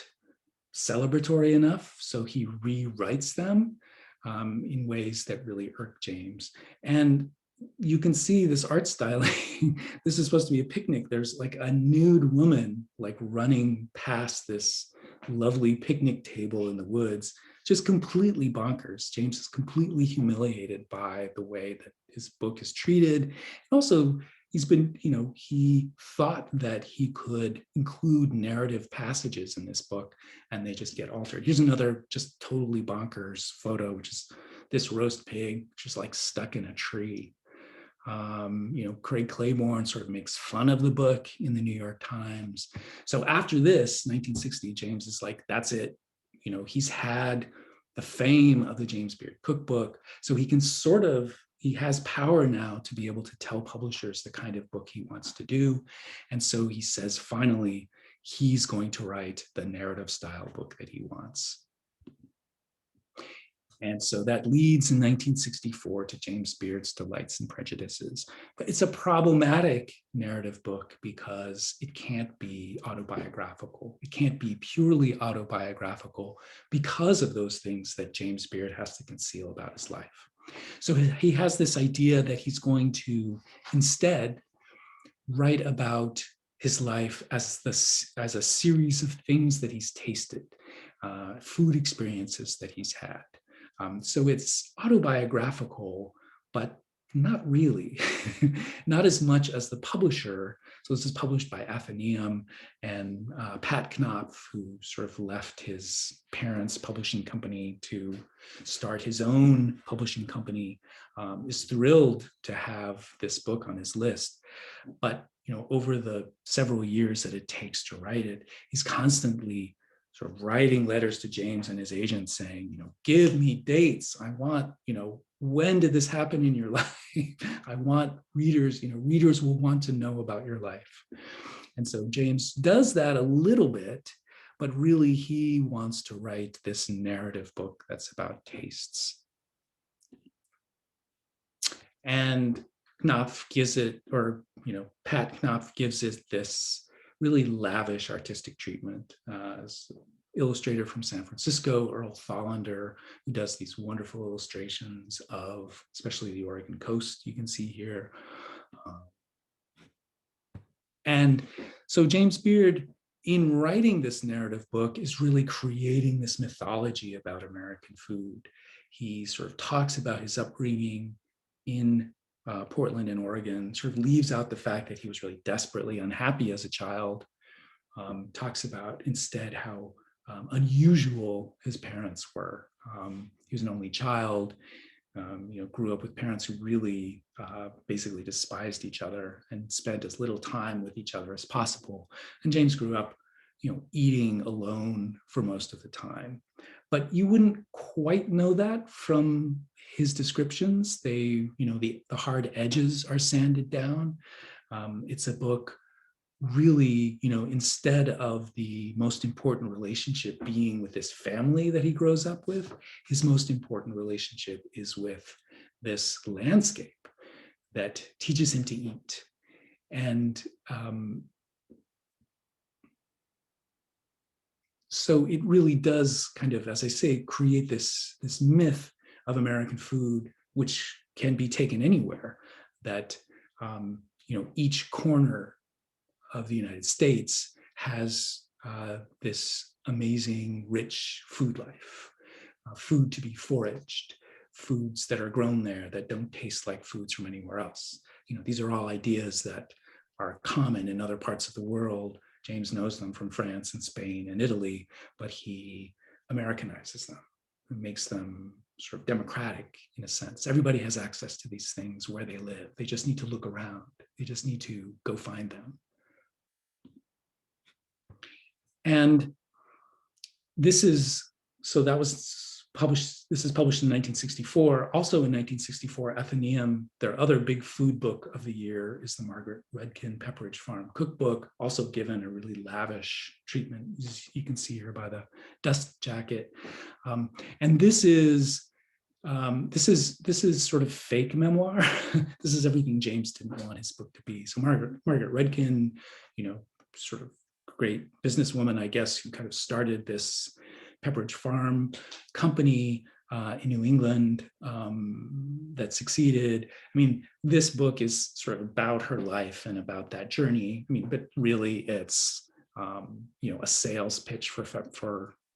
celebratory enough. So he rewrites them in ways that really irk James. And you can see this art styling. This is supposed to be a picnic. There's like a nude woman like running past this lovely picnic table in the woods, just completely bonkers. James is completely humiliated by the way that his book is treated. And also, he's been, he thought that he could include narrative passages in this book, and they just get altered. Here's another just totally bonkers photo, which is this roast pig just like stuck in a tree. Craig Claiborne sort of makes fun of the book in the New York Times. So after this, 1960, James is like, that's it. He's had the fame of the James Beard cookbook. So he can he has power now to be able to tell publishers the kind of book he wants to do. And so he says, finally, he's going to write the narrative style book that he wants. And so that leads in 1964 to James Beard's Delights and Prejudices. But it's a problematic narrative book because it can't be autobiographical. It can't be purely autobiographical because of those things that James Beard has to conceal about his life. So he has this idea that he's going to instead write about his life as a series of things that he's tasted, food experiences that he's had. So it's autobiographical, but not really, not as much as the publisher. So this is published by Athenaeum, and Pat Knopf, who sort of left his parents' publishing company to start his own publishing company, is thrilled to have this book on his list. But over the several years that it takes to write it, he's constantly sort of writing letters to James and his agent saying, give me dates. I want, when did this happen in your life? I want readers, readers will want to know about your life. And so James does that a little bit, but really he wants to write this narrative book that's about tastes. And Knopf gives it, or Pat Knopf gives it this really lavish artistic treatment. As illustrator from San Francisco, Earl Thallander, who does these wonderful illustrations of especially the Oregon coast, you can see here. And so James Beard, in writing this narrative book, is really creating this mythology about American food. He sort of talks about his upbringing in Portland and Oregon, sort of leaves out the fact that he was really desperately unhappy as a child, talks about instead how unusual his parents were. He was an only child, grew up with parents who really basically despised each other and spent as little time with each other as possible. And James grew up, eating alone for most of the time. But you wouldn't quite know that from his descriptions. They, the hard edges are sanded down. It's a book really, instead of the most important relationship being with this family that he grows up with, his most important relationship is with this landscape that teaches him to eat. And so it really does kind of, as I say, create this myth of American food, which can be taken anywhere, that each corner of the United States has this amazing, rich food life, food to be foraged, foods that are grown there that don't taste like foods from anywhere else. These are all ideas that are common in other parts of the world. James knows them from France and Spain and Italy, but he Americanizes them and makes them sort of democratic in a sense. Everybody has access to these things where they live. They just need to look around. They just need to go find them. And this is published in 1964. Also in 1964, Athenaeum, their other big food book of the year, is the Margaret Redken Pepperidge Farm Cookbook, also given a really lavish treatment. You can see here by the dust jacket. And this is sort of fake memoir. This is everything James didn't want his book to be. So Margaret Redken, sort of great businesswoman, I guess, who kind of started this Pepperidge Farm company in New England that succeeded. I mean, this book is sort of about her life and about that journey. I mean, but really it's a sales pitch for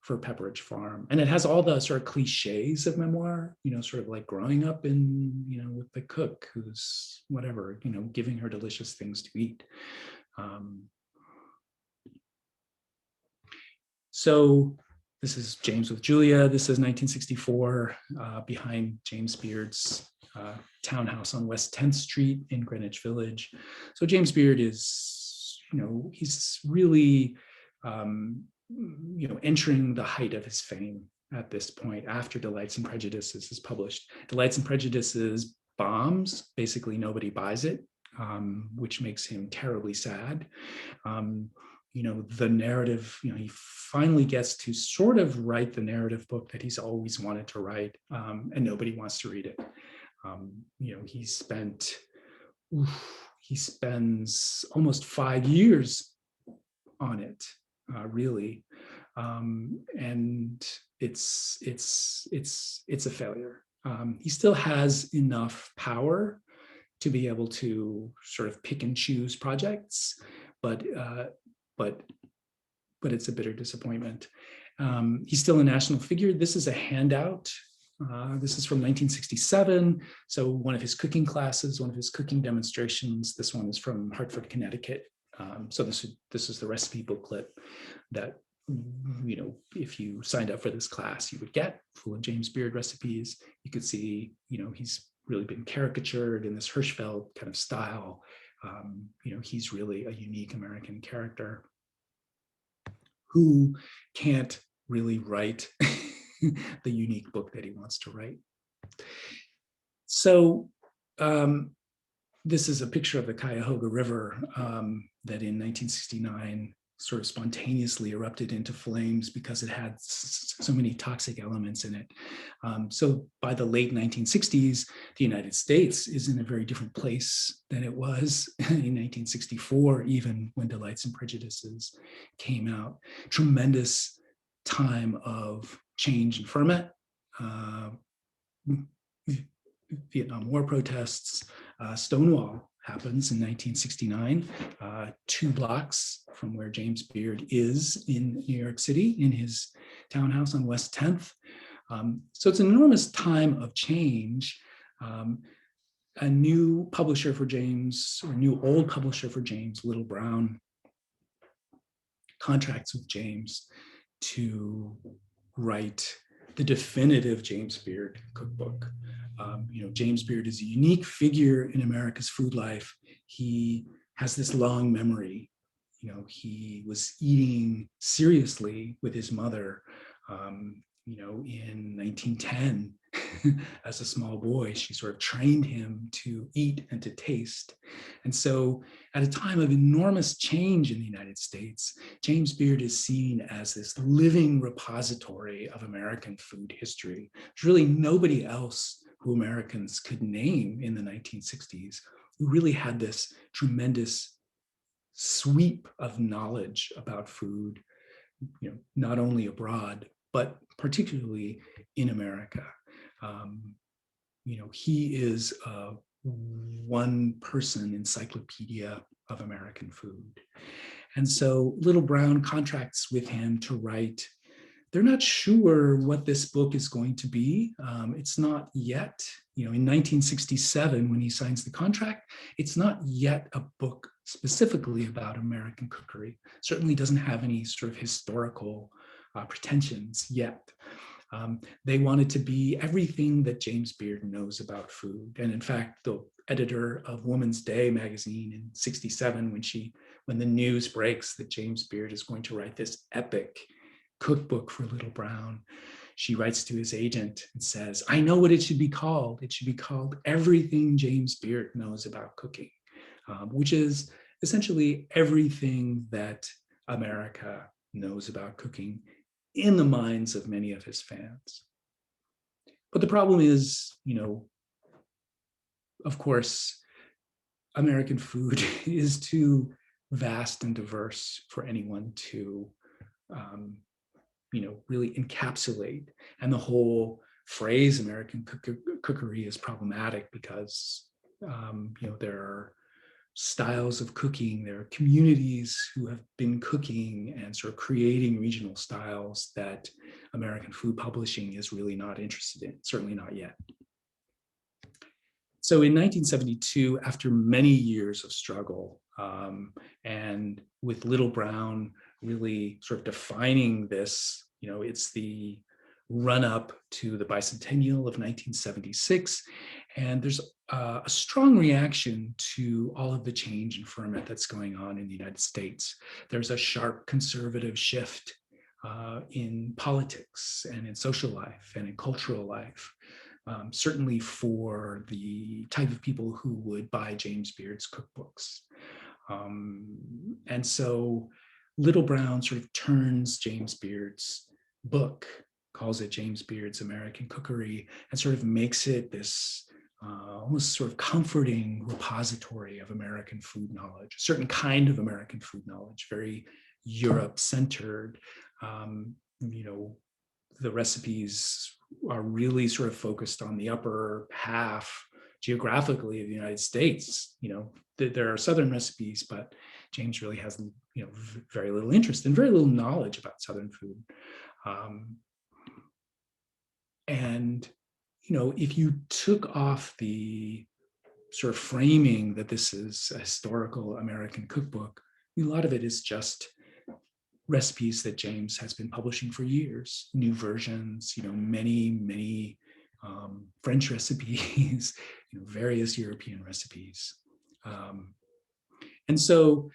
Pepperidge Farm, and it has all the sort of cliches of memoir. Sort of like growing up in with the cook who's whatever, giving her delicious things to eat. So this is James with Julia. This is 1964, behind James Beard's townhouse on West 10th Street in Greenwich Village. So James Beard is, he's really, entering the height of his fame at this point after Delights and Prejudices is published. Delights and Prejudices bombs. Basically, nobody buys it, which makes him terribly sad. The narrative, he finally gets to sort of write the narrative book that he's always wanted to write, and nobody wants to read it. He spends almost 5 years on it, really, and it's a failure. He still has enough power to be able to sort of pick and choose projects, but it's a bitter disappointment. He's still a national figure. This is a handout. This is from 1967. So one of his cooking classes, one of his cooking demonstrations. This one is from Hartford, Connecticut. So this is the recipe booklet that, if you signed up for this class, you would get, full of James Beard recipes. You could see, he's really been caricatured in this Hirschfeld kind of style. He's really a unique American character who can't really write the unique book that he wants to write. So this is a picture of the Cuyahoga River that in 1969 sort of spontaneously erupted into flames because it had so many toxic elements in it. So by the late 1960s, the United States is in a very different place than it was in 1964, even when Delights and Prejudices came out. Tremendous time of change and ferment. Vietnam War protests. Stonewall happens in 1969, 2 blocks from where James Beard is in New York City, in his townhouse on West 10th. So it's an enormous time of change. A new publisher for James, or new old publisher for James, Little Brown, contracts with James to write the definitive James Beard cookbook. James Beard is a unique figure in America's food life. He has this long memory. He was eating seriously with his mother, in 1910. As a small boy, she sort of trained him to eat and to taste. And so at a time of enormous change in the United States, James Beard is seen as this living repository of American food history. There's really nobody else who Americans could name in the 1960s who really had this tremendous sweep of knowledge about food, not only abroad, but particularly in America. He is a one-person encyclopedia of American food. And so Little Brown contracts with him to write. They're not sure what this book is going to be. It's not yet, in 1967, when he signs the contract, it's not yet a book specifically about American cookery. Certainly doesn't have any sort of historical pretensions yet. They wanted to be everything that James Beard knows about food. And in fact, the editor of Woman's Day magazine in 67, when the news breaks that James Beard is going to write this epic cookbook for Little Brown, she writes to his agent and says, I know what it should be called. It should be called Everything James Beard Knows About Cooking, which is essentially everything that America knows about cooking in the minds of many of his fans. But the problem is, of course, American food is too vast and diverse for anyone to, really encapsulate. And the whole phrase American cookery is problematic because, there are styles of cooking, there are communities who have been cooking and sort of creating regional styles that American food publishing is really not interested in, certainly not yet. So in 1972, after many years of struggle, and with Little Brown really sort of defining this, it's the run-up to the bicentennial of 1976, and there's a strong reaction to all of the change and ferment that's going on in the United States. There's a sharp conservative shift in politics and in social life and in cultural life, certainly for the type of people who would buy James Beard's cookbooks. And so Little Brown sort of turns James Beard's book, calls it James Beard's American Cookery, and sort of makes it this almost sort of comforting repository of American food knowledge, a certain kind of American food knowledge, very Europe-centered. The recipes are really sort of focused on the upper half geographically of the United States. There are Southern recipes, but James really has, very little interest and very little knowledge about Southern food. And if you took off the sort of framing that this is a historical American cookbook, a lot of it is just recipes that James has been publishing for years, new versions, many French recipes, various European recipes. And so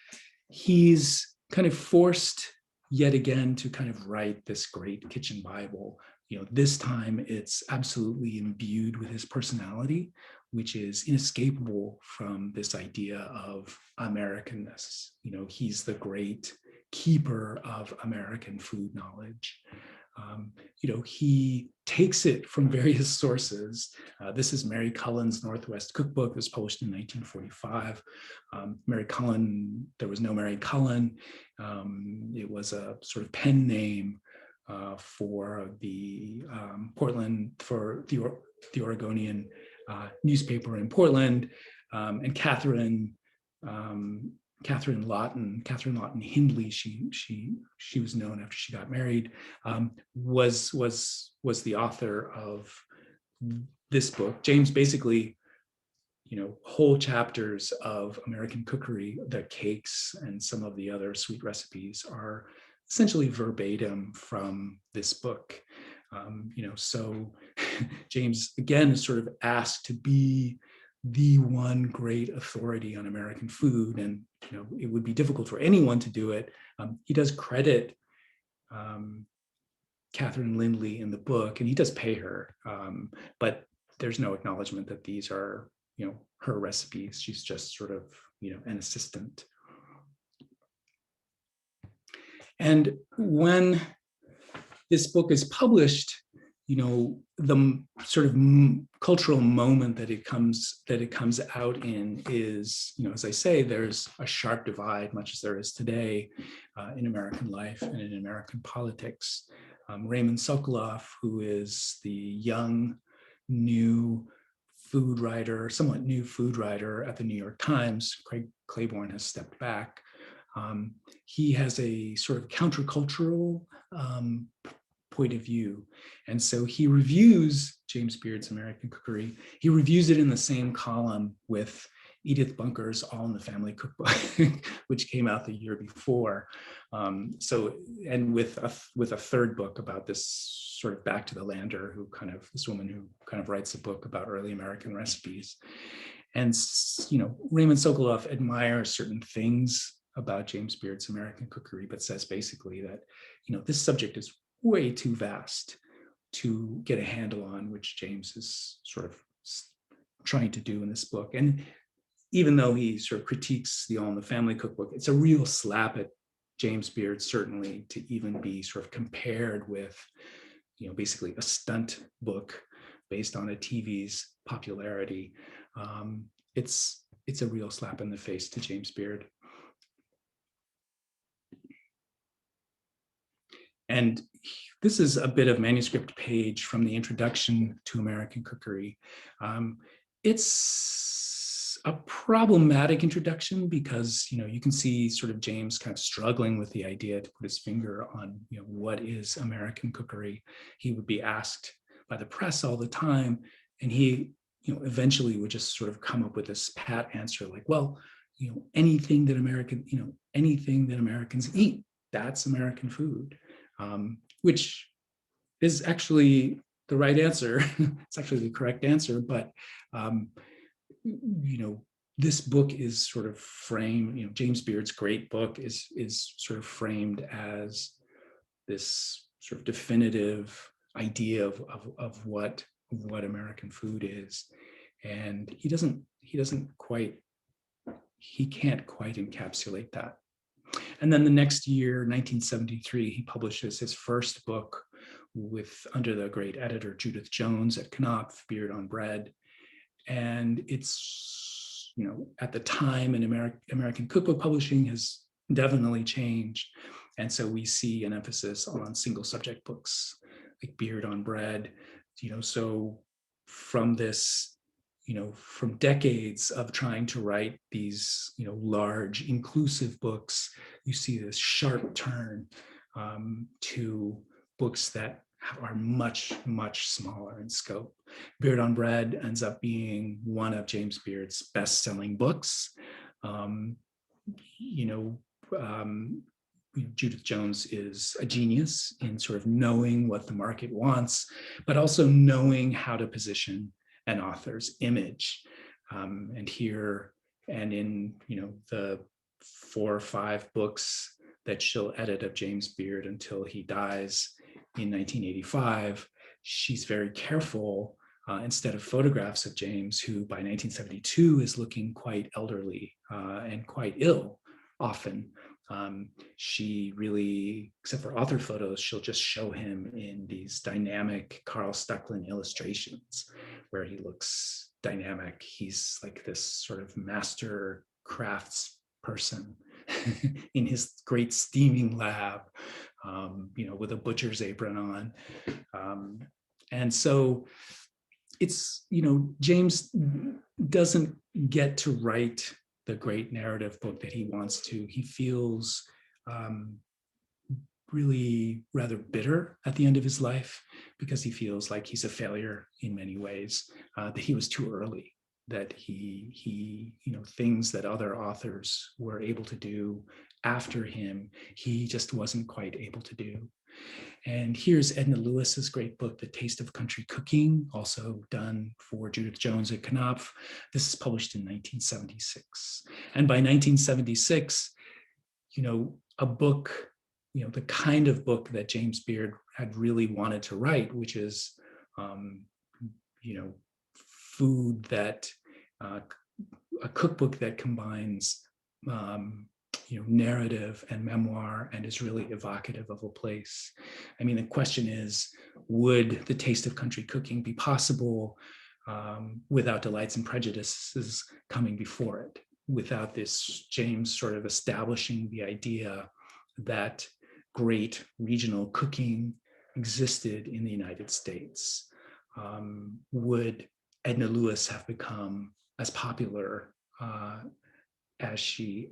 he's kind of forced yet again to kind of write this great kitchen Bible. This time it's absolutely imbued with his personality, which is inescapable from this idea of Americanness. He's the great keeper of American food knowledge. He takes it from various sources. This is Mary Cullen's Northwest Cookbook. It was published in 1945. Mary Cullen, there was no Mary Cullen. It was a sort of pen name for the the Oregonian newspaper in Portland, and Catherine Lawton Hindley, she was known after she got married, was the author of this book. James basically, whole chapters of American cookery, the cakes and some of the other sweet recipes are essentially verbatim from this book. So James again is sort of asked to be the one great authority on American food, and it would be difficult for anyone to do it. He does credit Catherine Lindley in the book, and he does pay her, but there's no acknowledgement that these are her recipes. She's just sort of an assistant. And when this book is published, the sort of cultural moment that it comes out in is, as I say, there's a sharp divide, much as there is today, in American life and in American politics. Raymond Sokoloff, who is the young, somewhat new food writer at the New York Times, Craig Claiborne has stepped back. He has a sort of countercultural point of view. And so he reviews James Beard's American Cookery. He reviews it in the same column with Edith Bunker's All in the Family Cookbook, which came out the year before. And with a third book about this sort of back to the lander, this woman who kind of writes a book about early American recipes. And, Raymond Sokoloff admires certain things about James Beard's American Cookery, but says basically that, this subject is way too vast to get a handle on, which James is sort of trying to do in this book. And even though he sort of critiques the All in the Family Cookbook, it's a real slap at James Beard, certainly, to even be sort of compared with, basically a stunt book based on a TV's popularity. It's a real slap in the face to James Beard. And this is a bit of manuscript page from the introduction to American Cookery. It's a problematic introduction because, you can see sort of James kind of struggling with the idea to put his finger on, what is American cookery. He would be asked by the press all the time, and he, eventually would just sort of come up with this pat answer like, well, anything that Americans eat, that's American food. Which is actually the right answer. It's actually the correct answer, but this book is sort of framed, James Beard's great book is sort of framed as this sort of definitive idea of what American food is. And he can't quite encapsulate that. And then the next year, 1973, he publishes his first book under the great editor Judith Jones at Knopf, Beard on Bread. And it's, at the time in American cookbook publishing has definitely changed. And so we see an emphasis on single subject books like Beard on Bread. So from this, from decades of trying to write these, large inclusive books, you see this sharp turn to books that are much, much smaller in scope. Beard on Bread ends up being one of James Beard's best-selling books. Judith Jones is a genius in sort of knowing what the market wants, but also knowing how to position an author's image. And here, and in the 4 or 5 books that she'll edit of James Beard until he dies in 1985, she's very careful, instead of photographs of James, who by 1972 is looking quite elderly and quite ill often. She really, except for author photos, she'll just show him in these dynamic Carl Stucklin illustrations where he looks dynamic. He's like this sort of master crafts person in his great steaming lab, with a butcher's apron on. And so it's, James doesn't get to write the great narrative book that he wants to. He feels really rather bitter at the end of his life because he feels like he's a failure in many ways, that he was too early, that he things that other authors were able to do after him, he just wasn't quite able to do. And here's Edna Lewis's great book, The Taste of Country Cooking, also done for Judith Jones at Knopf. This is published in 1976. And by 1976, a book, the kind of book that James Beard had really wanted to write, which is, food that, a cookbook that combines, narrative and memoir and is really evocative of a place. I mean, the question is, would The Taste of Country Cooking be possible without Delights and Prejudices coming before it, without this James sort of establishing the idea that great regional cooking existed in the United States? Would Edna Lewis have become as popular as she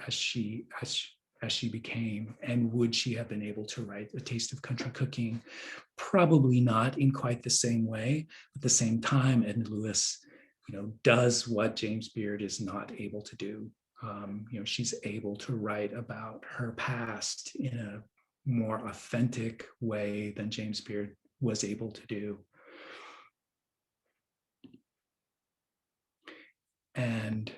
became, and would she have been able to write A Taste of Country Cooking? Probably not in quite the same way. At the same time, Edna Lewis, does what James Beard is not able to do. She's able to write about her past in a more authentic way than James Beard was able to do. And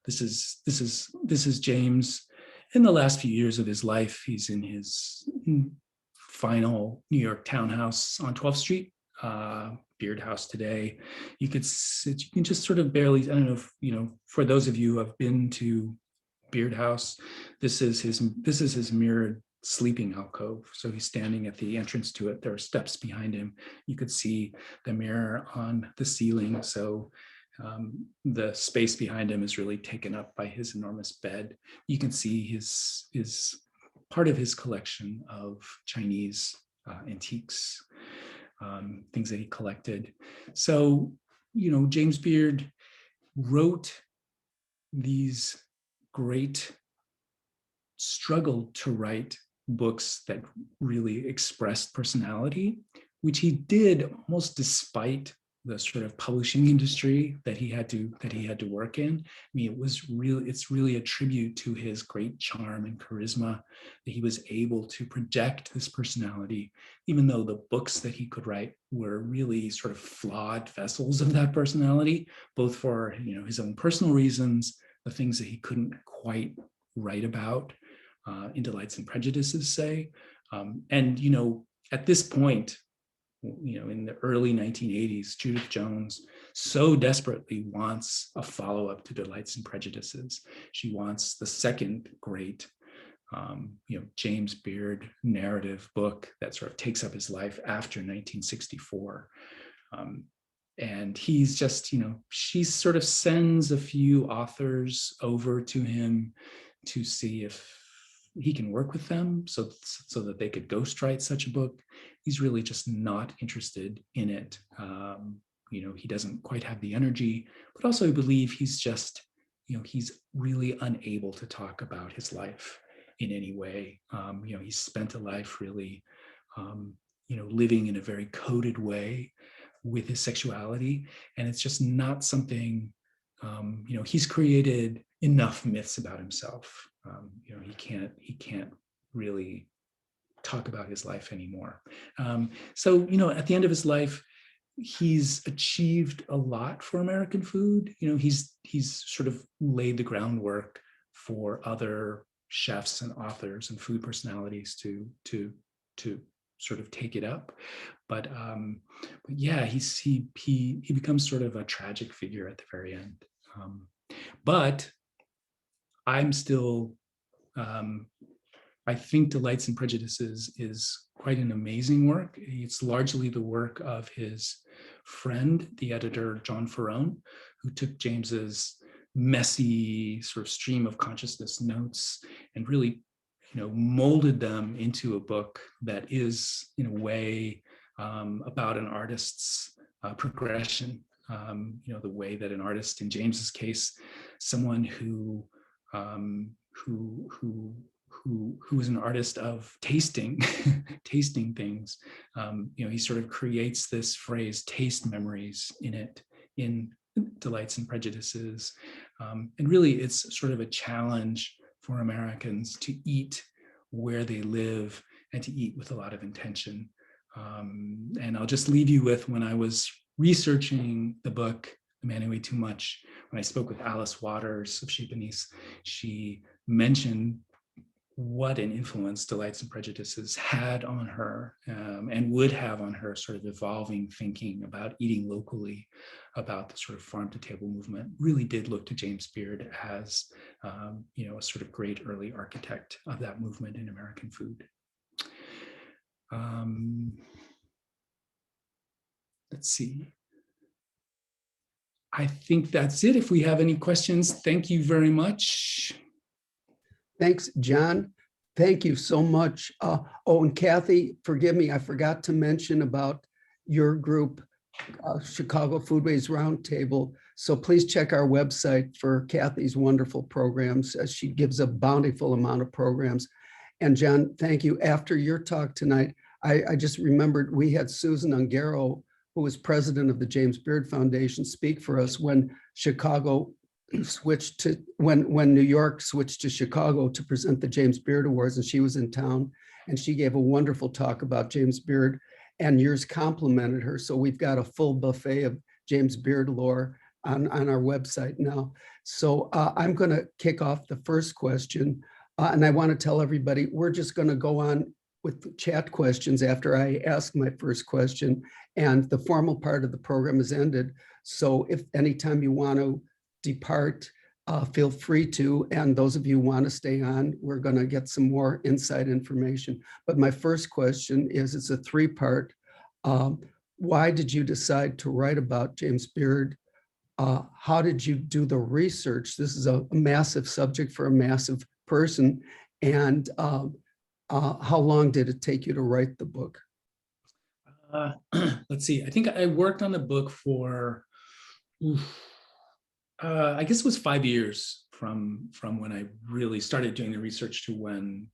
this is James in the last few years of his life. He's in his final New York townhouse on 12th Street, Beard House today. You can just sort of barely, I don't know if, for those of you who have been to Beard House, this is his mirrored sleeping alcove. So he's standing at the entrance to it. There are steps behind him. You could see the mirror on the ceiling. So the space behind him is really taken up by his enormous bed. You can see his part of his collection of Chinese antiques, things that he collected. So, James Beard wrote these struggled to write books that really expressed personality, which he did almost despite the sort of publishing industry that he had to work in. I mean, it's really a tribute to his great charm and charisma that he was able to project this personality, even though the books that he could write were really sort of flawed vessels of that personality, both for his own personal reasons, the things that he couldn't quite write about in Delights and Prejudices, say. And at this point, in the early 1980s, Judith Jones so desperately wants a follow-up to Delights and Prejudices. She wants the second great, James Beard narrative book that sort of takes up his life after 1964. And he's just, she sort of sends a few authors over to him to see if he can work with them so that they could ghostwrite such a book. He's really just not interested in it. He doesn't quite have the energy, but also I believe he's just, he's really unable to talk about his life in any way. He's spent a life really, living in a very coded way with his sexuality. And it's just not something, he's created enough myths about himself. He can't really talk about his life anymore. So at the end of his life, he's achieved a lot for American food. He's sort of laid the groundwork for other chefs and authors and food personalities to sort of take it up. But yeah, he becomes sort of a tragic figure at the very end. But I'm still, I think Delights and Prejudices is quite an amazing work. It's largely the work of his friend, the editor, John Farone, who took James's messy sort of stream of consciousness notes and really, molded them into a book that is, in a way, about an artist's progression. The way that an artist, in James's case, someone who is an artist of tasting, tasting things. He sort of creates this phrase, taste memories, in Delights and Prejudices. And really, it's sort of a challenge for Americans to eat where they live and to eat with a lot of intention. And I'll just leave you with, when I was researching the book, The Man Who Ate Too Much, when I spoke with Alice Waters of Chez Panisse, she mentioned what an influence Delights and Prejudices had on her, and would have on her sort of evolving thinking about eating locally, about the sort of farm to table movement. Really did look to James Beard as a sort of great early architect of that movement in American food. Let's see. I think that's it. If we have any questions, thank you very much. Thanks, John. Thank you so much. And Kathy, forgive me, I forgot to mention about your group, Chicago Foodways Roundtable. So please check our website for Kathy's wonderful programs. She gives a bountiful amount of programs. And John, thank you. After your talk tonight, I just remembered we had Susan Ungaro, who was president of the James Beard Foundation, speak for us when when New York switched to Chicago to present the James Beard Awards, and she was in town, and she gave a wonderful talk about James Beard, and yours complimented her. So we've got a full buffet of James Beard lore on our website now. So I'm going to kick off the first question, and I want to tell everybody we're just going to go on with chat questions after I ask my first question, and the formal part of the program is ended. So if anytime you want to depart, feel free to, and those of you who want to stay on, we're going to get some more inside information. But my first question is, it's a three-part. Why did you decide to write about James Beard? How did you do the research? This is a massive subject for a massive person. And how long did it take you to write the book? Let's see, I think I worked on the book for, I guess it was 5 years from when I really started doing the research to when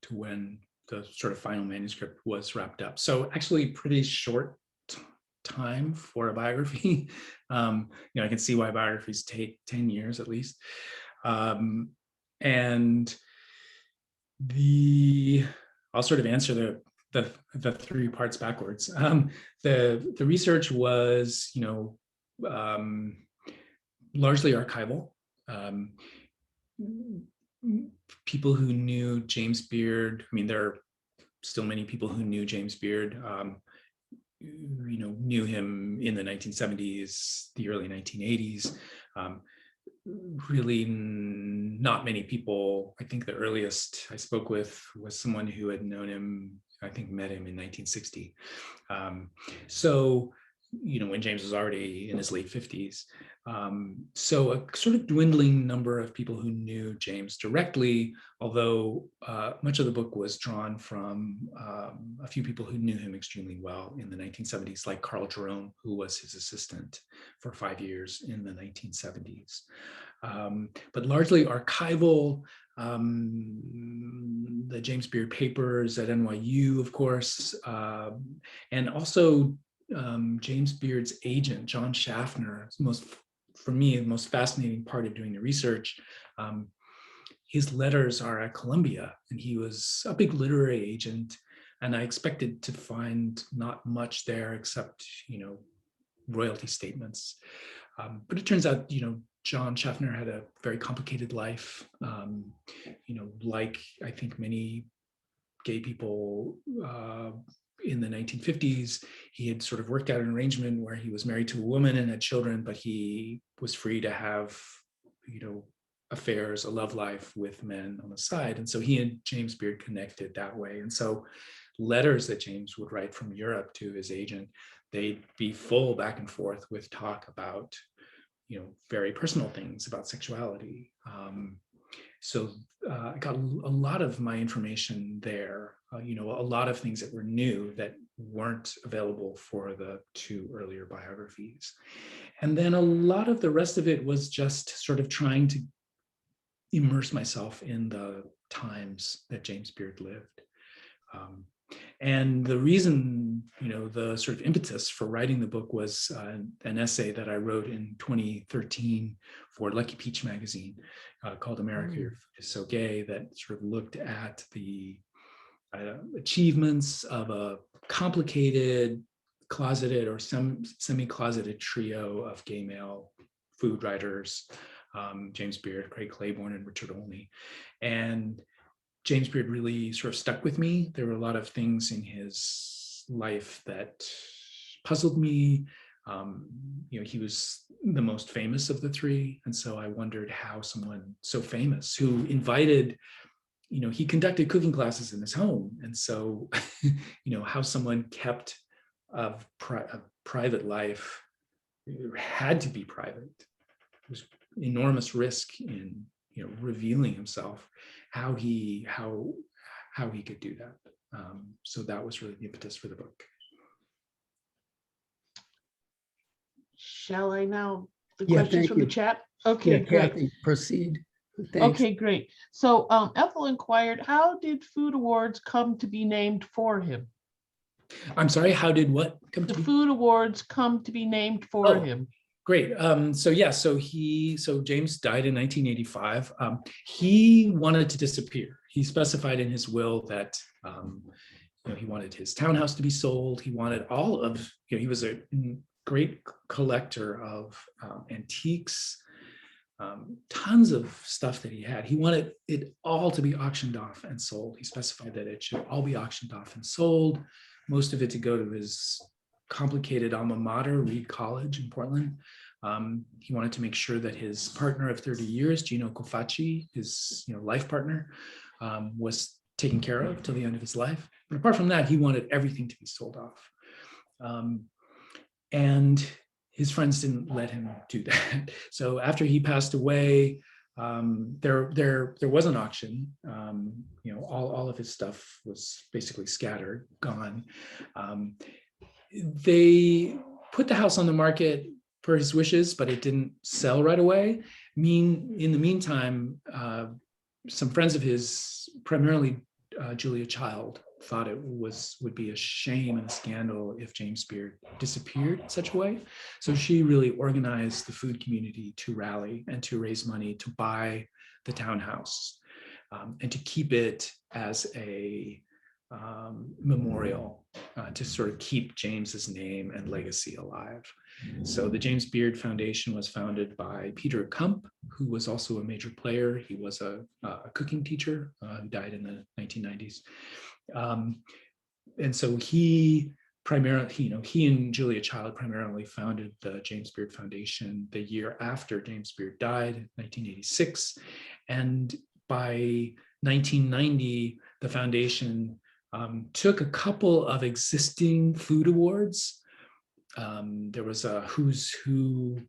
the sort of final manuscript was wrapped up. So actually pretty short time for a biography. I can see why biographies take 10 years at least. And I'll sort of answer the three parts backwards. The research was, largely archival. People who knew James Beard, there are still many people who knew James Beard, knew him in the 1970s, the early 1980s. Really not many people. I think the earliest I spoke with was someone who had known him, I think met him in 1960. So, when James was already in his late 50s. So a sort of dwindling number of people who knew James directly, although much of the book was drawn from a few people who knew him extremely well in the 1970s, like Carl Jerome, who was his assistant for 5 years in the 1970s. But largely archival, the James Beard papers at NYU, of course, and also James Beard's agent, John Schaffner. For me, the most fascinating part of doing the research. His letters are at Columbia, and he was a big literary agent, and I expected to find not much there except, royalty statements. But it turns out, John Schaffner had a very complicated life, like I think many gay people in the 1950s. He had sort of worked out an arrangement where he was married to a woman and had children, but he was free to have affairs, a love life with men on the side. And so he and James Beard connected that way. And so letters that James would write from Europe to his agent, they'd be full back and forth with talk about, very personal things about sexuality. So I got a lot of my information there, a lot of things that were new that weren't available for the two earlier biographies. And then a lot of the rest of it was just sort of trying to immerse myself in the times that James Beard lived. And the reason, the sort of impetus for writing the book was an essay that I wrote in 2013 for Lucky Peach magazine called America, Your Food is So Gay, that sort of looked at the achievements of a complicated, closeted or semi-closeted trio of gay male food writers, James Beard, Craig Claiborne, and Richard Olney. And James Beard really sort of stuck with me. There were a lot of things in his life that puzzled me. He was the most famous of the three. And so I wondered how someone so famous who invited, he conducted cooking classes in his home. And so, how someone kept a private life, had to be private. It was enormous risk in, revealing himself, how he could do that. So that was really the impetus for the book. Shall I now, the Yeah, questions thank from the you. chat? Okay, Yeah, great. Kathy, proceed. Thanks. Okay, great. So Ethel inquired, how did food awards come to be named for him? I'm sorry, how did what come The to be? food awards come to be named for Oh. him. Great. So James died in 1985. He wanted to disappear. He specified in his will that he wanted his townhouse to be sold. He wanted all of, he was a great collector of antiques, tons of stuff that he had. He wanted it all to be auctioned off and sold. He specified that it should all be auctioned off and sold, most of it to go to his complicated alma mater, Reed College in Portland. He wanted to make sure that his partner of 30 years, Gino Cofacci, his life partner, was taken care of till the end of his life. And apart from that, he wanted everything to be sold off. And his friends didn't let him do that. So after he passed away, there was an auction. All of his stuff was basically scattered, gone. They put the house on the market per his wishes, but it didn't sell right away. In the meantime, some friends of his, primarily Julia Child, thought it would be a shame and a scandal if James Beard disappeared in such a way. So she really organized the food community to rally and to raise money to buy the townhouse and to keep it as a memorial to sort of keep James's name and legacy alive. So the James Beard Foundation was founded by Peter Kump, who was also a major player. He was a cooking teacher who died in the 1990s. And so he and Julia Child primarily founded the James Beard Foundation the year after James Beard died, 1986. And by 1990, the foundation took a couple of existing food awards. There was a Who's Who,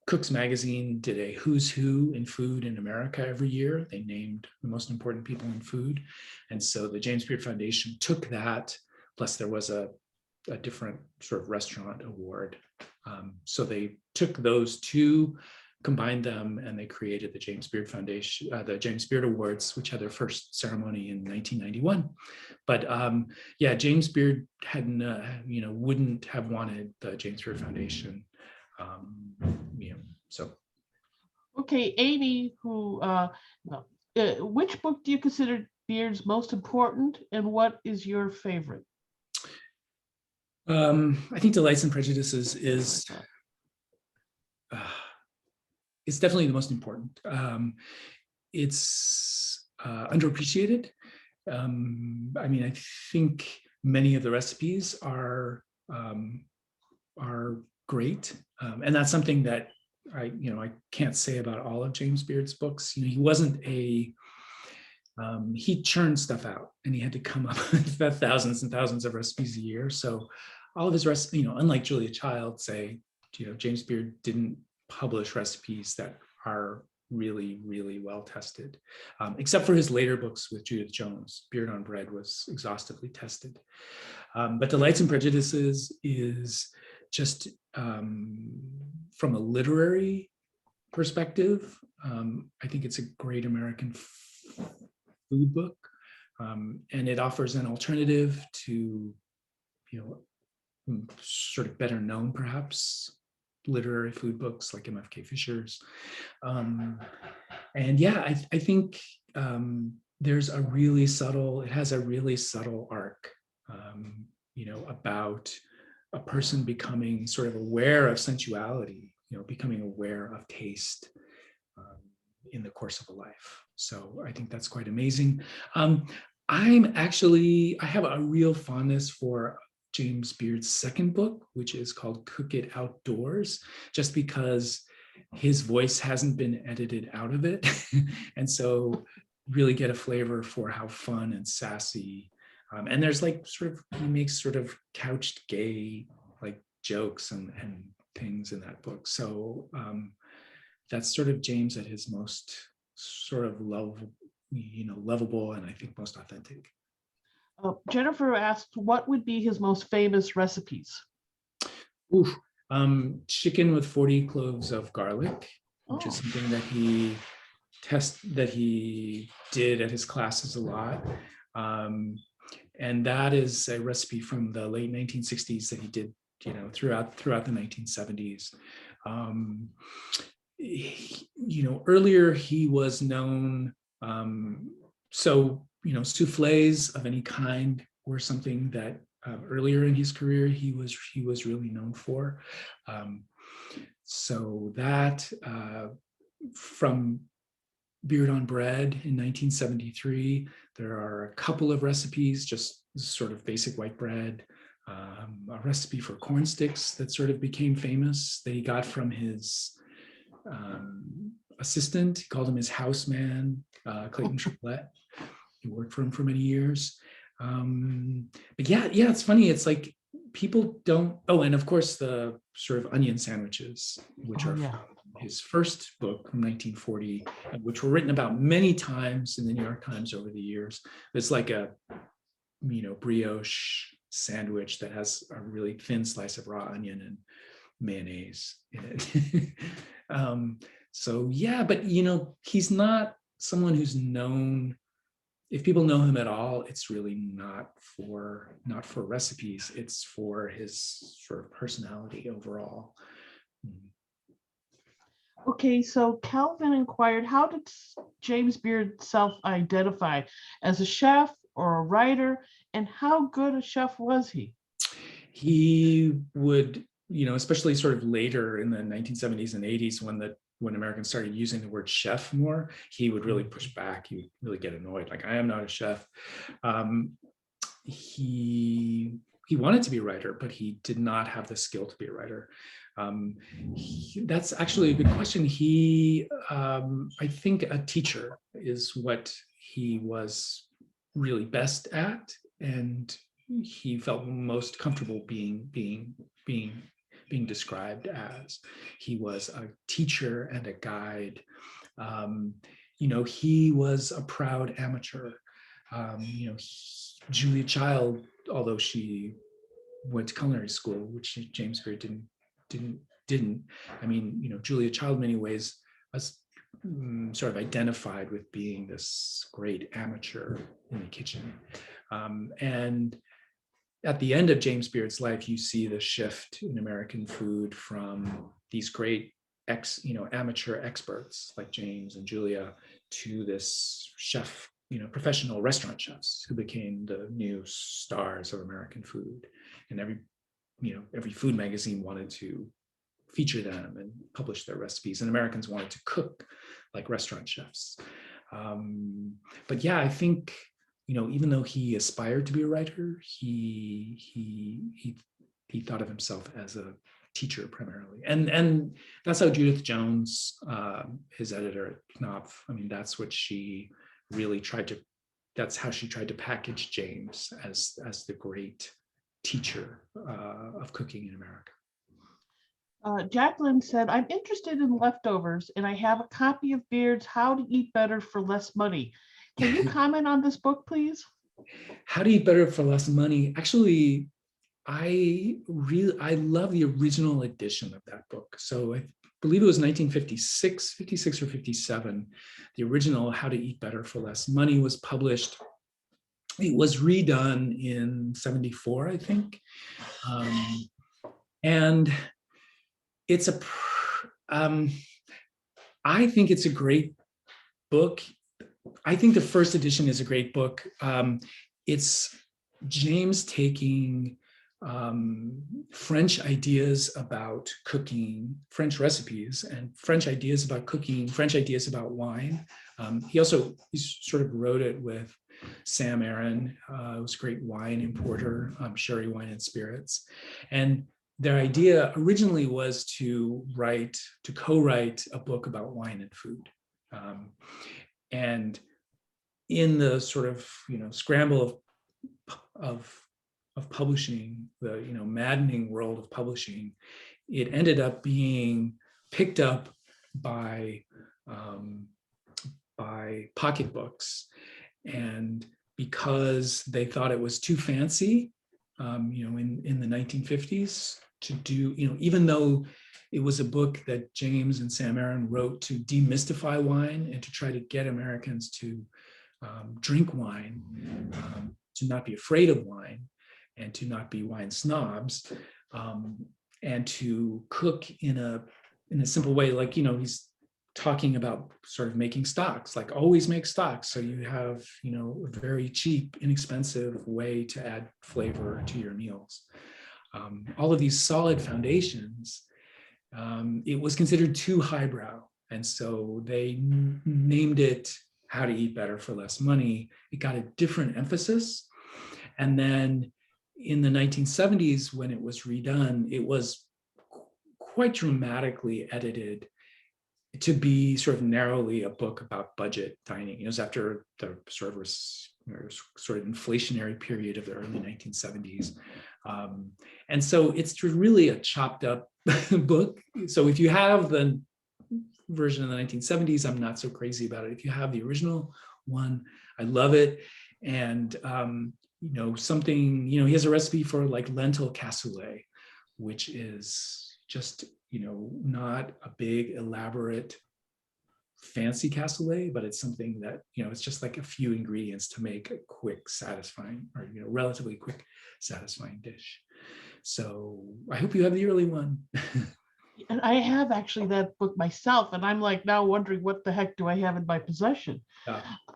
Cooks magazine did a Who's Who in food in America every year. They named the most important people in food. And so the James Beard Foundation took that, plus there was a different sort of restaurant award. So they took those two, combined them, and they created the James Beard Foundation, the James Beard Awards, which had their first ceremony in 1991. But James Beard wouldn't have wanted the James Beard Foundation. So. Okay, Amy, which book do you consider Beard's most important, and what is your favorite? I think Delights and Prejudices is it's definitely the most important. It's underappreciated. I think many of the recipes are great, and that's something that I can't say about all of James Beard's books. He wasn't he churned stuff out, and he had to come up with thousands and thousands of recipes a year. So all of his recipes, unlike Julia Child, say, James Beard didn't publish recipes that are really, really well tested, except for his later books with Judith Jones. Beard on Bread was exhaustively tested. But Delights and Prejudices is just, from a literary perspective, I think it's a great American food book, and it offers an alternative to, sort of better known, perhaps, literary food books like M.F.K. Fisher's. And yeah, I think there's a really subtle, it has a really subtle arc, about a person becoming sort of aware of sensuality, becoming aware of taste in the course of a life. So I think that's quite amazing. I have a real fondness for James Beard's second book, which is called Cook It Outdoors, just because his voice hasn't been edited out of it. And so really get a flavor for how fun and sassy, and there's he makes sort of couched gay jokes and things in that book. So that's sort of James at his most sort of lovable, and I think most authentic. Jennifer asked, what would be his most famous recipes? Oof. Chicken with 40 cloves of garlic, which is something that he did at his classes a lot. And that is a recipe from the late 1960s that he did, throughout the 1970s. Earlier he was known, souffles of any kind were something that earlier in his career he was really known for. So that from Beard on Bread in 1973, there are a couple of recipes, just sort of basic white bread, a recipe for corn sticks that sort of became famous that he got from his assistant. He called him his house man, Clayton Triplett. He worked for him for many years. But yeah, it's funny. It's like people don't, and of course the sort of onion sandwiches, which are from his first book from 1940, which were written about many times in the New York Times over the years. It's like a, brioche sandwich that has a really thin slice of raw onion and mayonnaise in it. So yeah, but he's not someone who's known. If people know him at all, it's really not for recipes. It's for his sort of personality overall. Okay, so Calvin inquired, how did James Beard self-identify as a chef or a writer, and how good a chef was he? He would, especially sort of later in the 1970s and 80s when Americans started using the word chef more, he would really push back. He would really get annoyed. Like, I am not a chef. He wanted to be a writer, but he did not have the skill to be a writer. That's actually a good question. I think a teacher is what he was really best at, and he felt most comfortable being described as. He was a teacher and a guide. He was a proud amateur. Julia Child, although she went to culinary school, which James Beard didn't. I mean, Julia Child in many ways was sort of identified with being this great amateur in the kitchen. And at the end of James Beard's life, you see the shift in American food from these great amateur experts like James and Julia to this chef, professional restaurant chefs who became the new stars of American food. And every food magazine wanted to feature them and publish their recipes, and Americans wanted to cook like restaurant chefs. But yeah, I think, even though he aspired to be a writer, he thought of himself as a teacher primarily. And that's how Judith Jones, his editor at Knopf, I mean, that's what she really tried to, that's how she tried to package James as the great teacher of cooking in America. Jacqueline said, I'm interested in leftovers and I have a copy of Beard's How to Eat Better for Less Money. Can you comment on this book, please? How to Eat Better for Less Money. Actually, I love the original edition of that book. So I believe it was 56 or 57. The original How to Eat Better for Less Money was published. It was redone in 74, I think. And it's I think it's a great book. I think the first edition is a great book. It's James taking French ideas about cooking, French recipes, and French ideas about cooking, French ideas about wine. He sort of wrote it with Sam Aaron, who was a great wine importer, sherry wine and spirits. And their idea originally was to co-write a book about wine and food. And in the sort of, scramble of publishing, the, maddening world of publishing, it ended up being picked up by pocketbooks. And because they thought it was too fancy, in the 1950s to do, even though it was a book that James and Sam Aaron wrote to demystify wine and to try to get Americans to drink wine, to not be afraid of wine, and to not be wine snobs, and to cook in a simple way. Like, he's talking about sort of making stocks, like always make stocks. So you have, a very cheap, inexpensive way to add flavor to your meals. All of these solid foundations, it was considered too highbrow. And so they named it How to Eat Better for Less Money. It got a different emphasis. And then in the 1970s, when it was redone, it was quite dramatically edited to be sort of narrowly a book about budget dining. It was after the sort of inflationary period of the early 1970s. And so it's really a chopped up book. So if you have the version of the 1970s, I'm not so crazy about it. If you have the original one, I love it. And, something, he has a recipe for like lentil cassoulet, which is just, not a big, elaborate, fancy cassoulet, but it's something that, it's just like a few ingredients to make a quick, satisfying, or, relatively quick, satisfying dish. So I hope you have the early one. And I have actually that book myself, and I'm like now wondering what the heck do I have in my possession?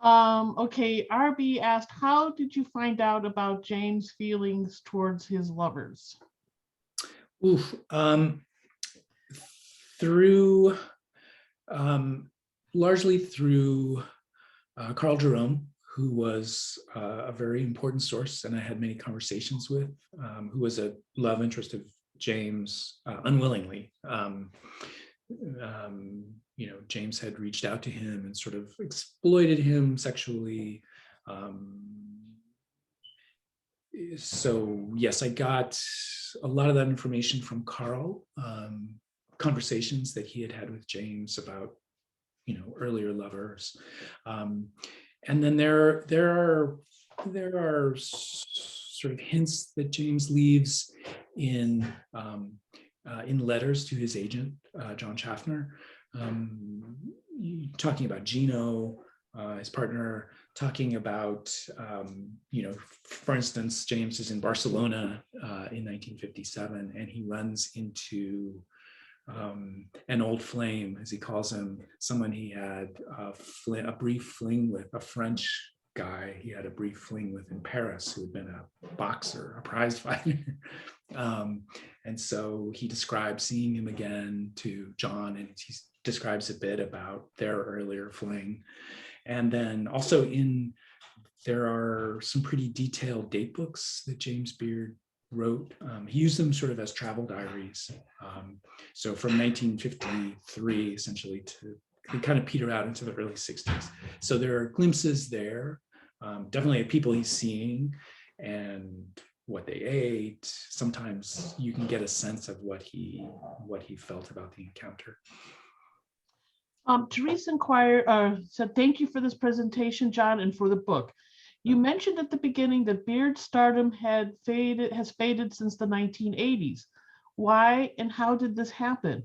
Okay, RB asked, how did you find out about James' feelings towards his lovers? Largely through Carl Jerome, who was a very important source, and I had many conversations with, who was a love interest of James, unwillingly. James had reached out to him and sort of exploited him sexually. So yes, I got a lot of that information from Carl, conversations that he had had with James about, earlier lovers. And then there are sort of hints that James leaves in letters to his agent, John Schaffner, talking about Gino, his partner, talking about, for instance, James is in Barcelona in 1957, and he runs into an old flame, as he calls him, someone he had a brief fling with, a French guy he had a brief fling with in Paris, who had been a boxer, a prize fighter. And so he describes seeing him again to John, and he describes a bit about their earlier fling. And then also there are some pretty detailed date books that James Beard wrote, he used them sort of as travel diaries. So from 1953, essentially, to they kind of peter out into the early 60s. So there are glimpses there, definitely of people he's seeing and what they ate. Sometimes you can get a sense of what he felt about the encounter. Teresa said, thank you for this presentation, John, and for the book. You mentioned at the beginning that Beard's stardom has faded since the 1980s. Why and how did this happen?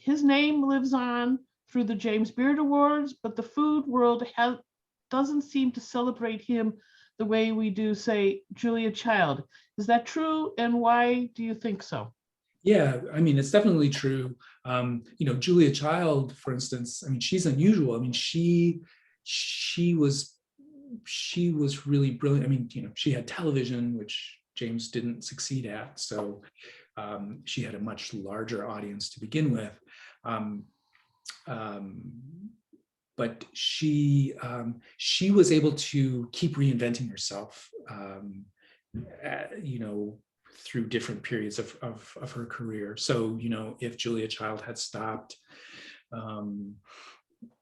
His name lives on through the James Beard Awards, but the food world doesn't seem to celebrate him the way we do, say, Julia Child. Is that true? And why do you think so? Yeah, I mean, it's definitely true. Julia Child, for instance, I mean, she's unusual. I mean, she was really brilliant. I mean, she had television, which James didn't succeed at. So she had a much larger audience to begin with. But she was able to keep reinventing herself, through different periods of her career. So, if Julia Child had stopped,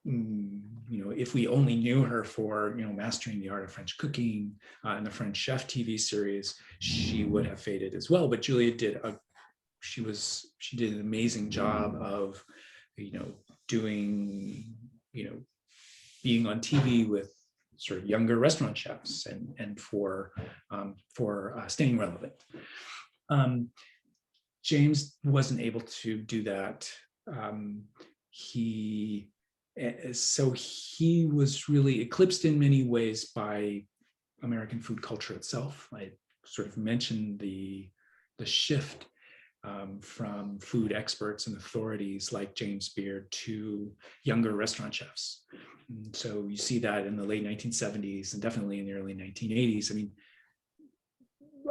if we only knew her for, mastering the art of French cooking and the French Chef TV series, she would have faded as well. But Julia did she did an amazing job of, doing, being on TV with sort of younger restaurant chefs and for staying relevant. James wasn't able to do that. So he was really eclipsed in many ways by American food culture itself. I sort of mentioned the shift from food experts and authorities like James Beard to younger restaurant chefs. And so you see that in the late 1970s and definitely in the early 1980s. I mean,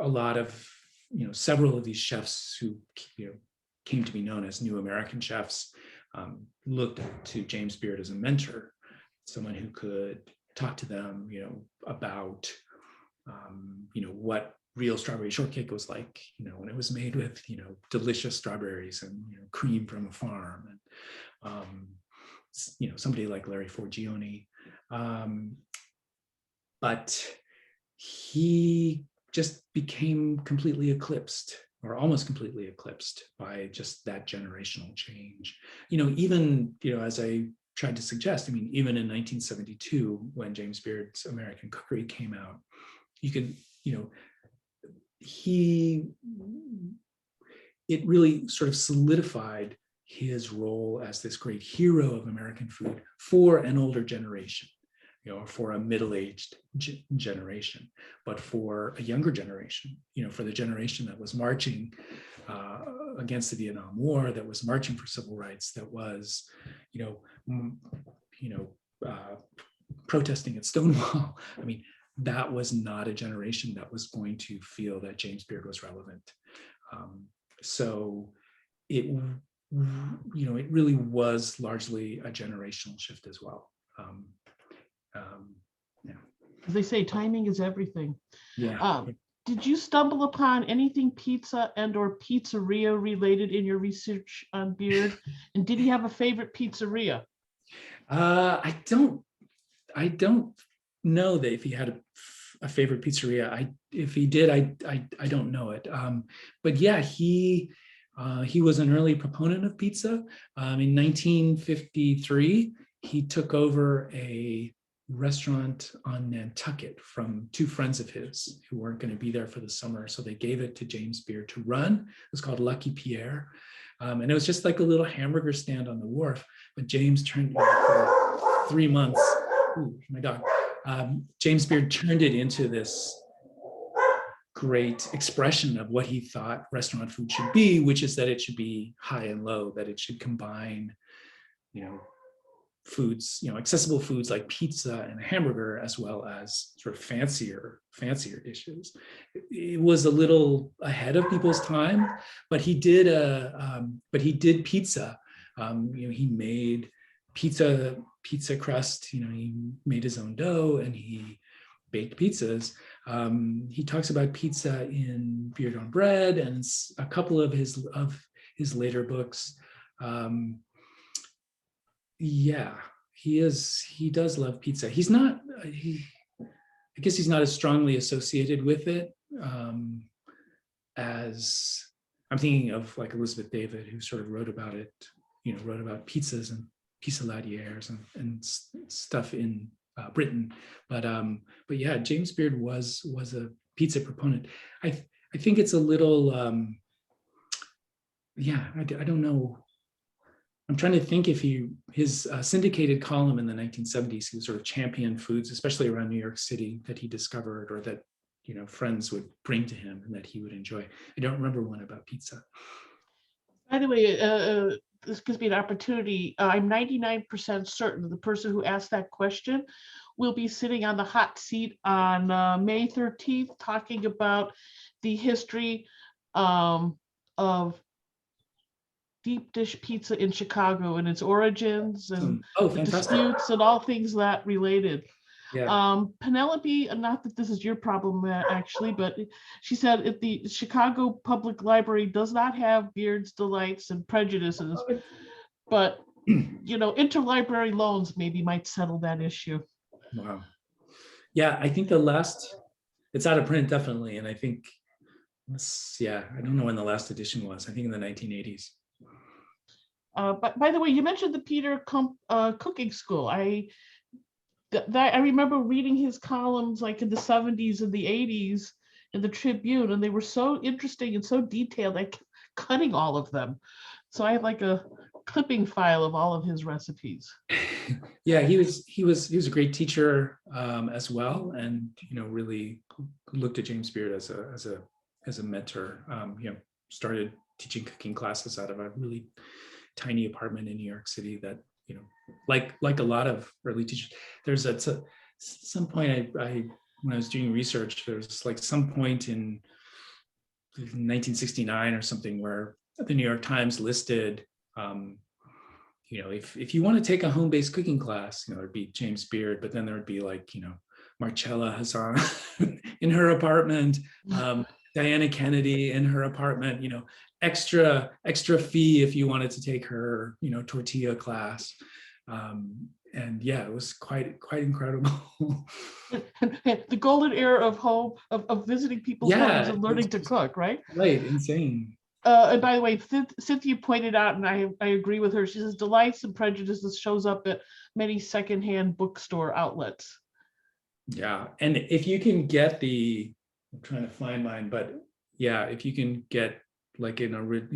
a lot of, several of these chefs who, came to be known as new American chefs looked to James Beard as a mentor, someone who could talk to them, about, what real strawberry shortcake was like, when it was made with, delicious strawberries and, cream from a farm, and, somebody like Larry Forgione. But he just became completely eclipsed, or almost completely eclipsed, by just that generational change. Even, as I tried to suggest, I mean, even in 1972, when James Beard's American Cookery came out, you could, it really sort of solidified his role as this great hero of American food for an older generation, for a middle-aged generation, but for a younger generation, for the generation that was marching against the Vietnam War, that was marching for civil rights, that was, protesting at Stonewall. I mean, that was not a generation that was going to feel that James Beard was relevant. So it really was largely a generational shift as well. Yeah. As they say, timing is everything. Yeah. Did you stumble upon anything pizza and/or pizzeria related in your research on Beard? And did he have a favorite pizzeria? I don't know that if he had a favorite pizzeria. If he did, I don't know it. But yeah, he was an early proponent of pizza. In 1953, he took over a restaurant on Nantucket from two friends of his who weren't going to be there for the summer. So they gave it to James Beard to run. It was called Lucky Pierre. And it was just like a little hamburger stand on the wharf. But James turned it for 3 months. Ooh, my dog. James Beard turned it into this great expression of what he thought restaurant food should be, which is that it should be high and low, that it should combine, foods, accessible foods like pizza and a hamburger, as well as sort of fancier dishes. It was a little ahead of people's time, but he did pizza. He made pizza crust. He made his own dough and he baked pizzas. He talks about pizza in Beard on Bread and a couple of his later books. Yeah, he does love pizza. He's not, I guess he's not as strongly associated with it as, I'm thinking of like Elizabeth David, who sort of wrote about it, wrote about pizzas and pissaladières and stuff in Britain. But yeah, James Beard was a pizza proponent. I think it's a little, yeah, I don't know. I'm trying to think if his syndicated column in the 1970s, he sort of championed foods, especially around New York City, that he discovered or that, friends would bring to him and that he would enjoy. I don't remember one about pizza. By the way, this gives me an opportunity. I'm 99% certain the person who asked that question will be sitting on the hot seat on May 13th, talking about the history of deep dish pizza in Chicago and its origins and the disputes and all things that related. Yeah. Penelope, not that this is your problem actually, but she said if the Chicago Public Library does not have Beard's Delights and Prejudices, but interlibrary loans maybe might settle that issue. Wow. Yeah, I think it's out of print definitely, and I think, yeah, I don't know when the last edition was. I think in the 1980s. But by the way, you mentioned the Peter Cooking School. I remember reading his columns like in the 70s and the 80s in the Tribune, and they were so interesting and so detailed. I kept cutting all of them. So I have like a clipping file of all of his recipes. Yeah, he was a great teacher as well, and really looked at James Beard as a mentor. Started teaching cooking classes out of a really tiny apartment in New York City that, like a lot of early teachers, there's at some point I when I was doing research, there's like some point in 1969 or something where the New York Times listed, if you want to take a home-based cooking class, there'd be James Beard, but then there would be like, Marcella Hassan in her apartment, Diana Kennedy in her apartment, extra fee if you wanted to take her, tortilla class. And yeah, it was quite incredible. The golden era of home, of visiting people's homes and learning to cook, right? Right, insane. And by the way, Cynthia pointed out, and I agree with her, she says Delights and Prejudices shows up at many secondhand bookstore outlets. Yeah, and if you can get I'm trying to find mine, but yeah, if you can get like it doesn't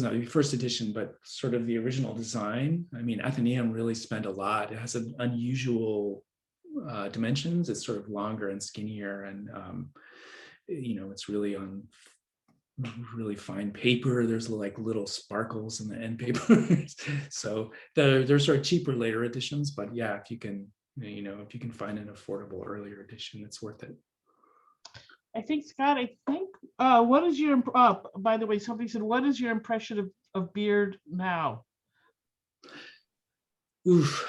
have to be first edition, but sort of the original design. I mean, Athenaeum really spent a lot. It has an unusual dimensions. It's sort of longer and skinnier, and it's really on really fine paper. There's like little sparkles in the end papers. So they're sort of cheaper later editions, but yeah, if you can find an affordable earlier edition, it's worth it. I think, Scott, what is your, by the way, somebody said, what is your impression of Beard now? Oof,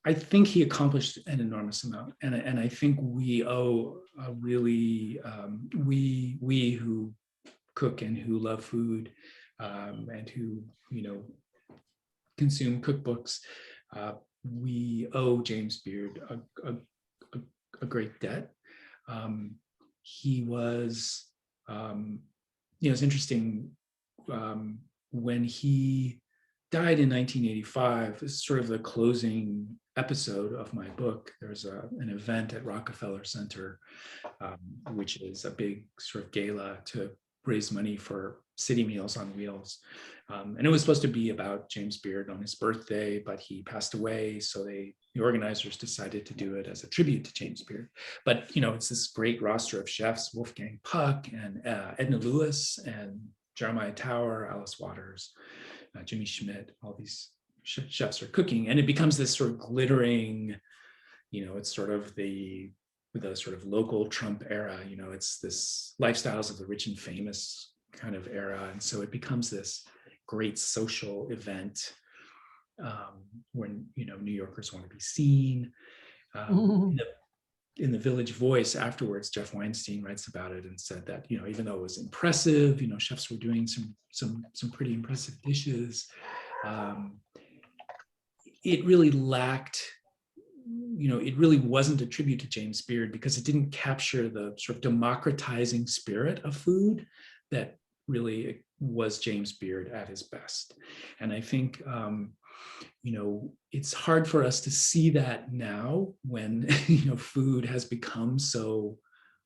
I think he accomplished an enormous amount, and I think we owe a really, we who cook and who love food and who, consume cookbooks, we owe James Beard a great debt. He was, it's interesting, when he died in 1985, this is sort of the closing episode of my book. There's an event at Rockefeller Center, which is a big sort of gala to raise money for City Meals on Wheels. And it was supposed to be about James Beard on his birthday, but he passed away. So the organizers decided to do it as a tribute to James Beard. But, it's this great roster of chefs, Wolfgang Puck and Edna Lewis and Jeremiah Tower, Alice Waters, Jimmy Schmidt, all these chefs are cooking. And it becomes this sort of glittering, it's sort of the sort of local Trump era, it's this lifestyles of the rich and famous kind of era. And so it becomes this great social event when, New Yorkers want to be seen. In the Village Voice afterwards, Jeff Weinstein writes about it and said that, even though it was impressive, chefs were doing some pretty impressive dishes, it really lacked, it really wasn't a tribute to James Beard because it didn't capture the sort of democratizing spirit of food that really was James Beard at his best. And I think, it's hard for us to see that now when, food has become so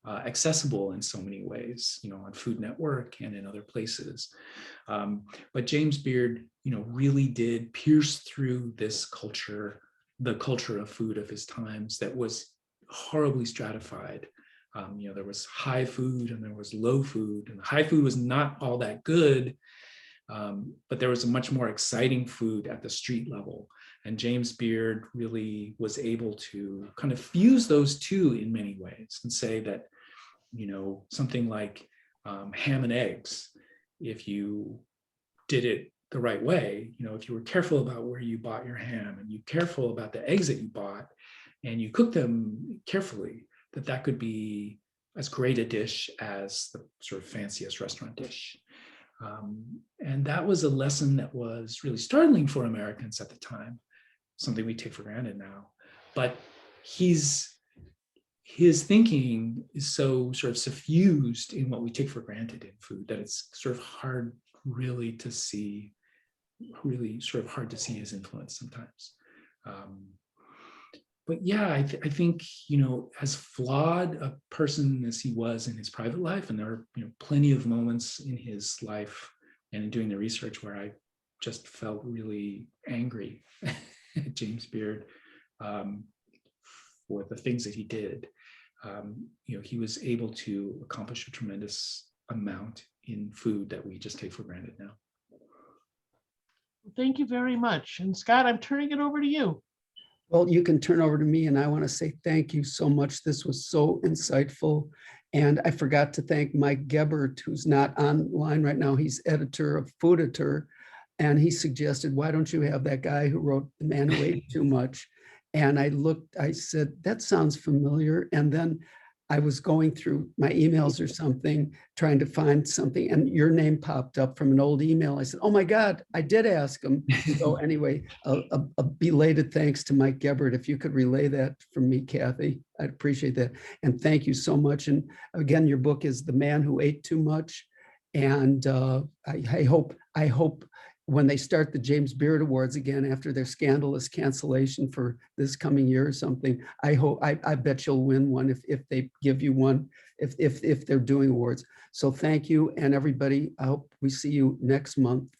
accessible in so many ways, on Food Network and in other places. But James Beard, really did pierce through this culture, the culture of food of his times that was horribly stratified. There was high food and there was low food, and the high food was not all that good, but there was a much more exciting food at the street level. And James Beard really was able to kind of fuse those two in many ways and say that, something like ham and eggs, if you did it the right way, if you were careful about where you bought your ham and you careful about the eggs that you bought and you cook them carefully, that could be as great a dish as the sort of fanciest restaurant dish. And that was a lesson that was really startling for Americans at the time, something we take for granted now. But his thinking is so sort of suffused in what we take for granted in food that it's sort of hard really to see, his influence sometimes. But yeah, I think, as flawed a person as he was in his private life, and there are, plenty of moments in his life and in doing the research where I just felt really angry at James Beard for the things that he did. He was able to accomplish a tremendous amount in food that we just take for granted now. Thank you very much. And Scott, I'm turning it over to you. Well, you can turn over to me, and I want to say thank you so much. This was so insightful. And I forgot to thank Mike Gebert, who's not online right now. He's editor of Fooditor. And he suggested, why don't you have that guy who wrote The Man Who Ate Too Much? And I said, that sounds familiar. And then I was going through my emails or something, trying to find something, and your name popped up from an old email. I said, oh my God, I did ask him. So anyway, a belated thanks to Mike Gebert. If you could relay that from me, Kathy, I'd appreciate that. And thank you so much. And again, your book is The Man Who Ate Too Much. And I hope when they start the James Beard Awards again after their scandalous cancellation for this coming year or something, I bet you'll win one if they give you one, if they're doing awards. So thank you, and everybody, I hope we see you next month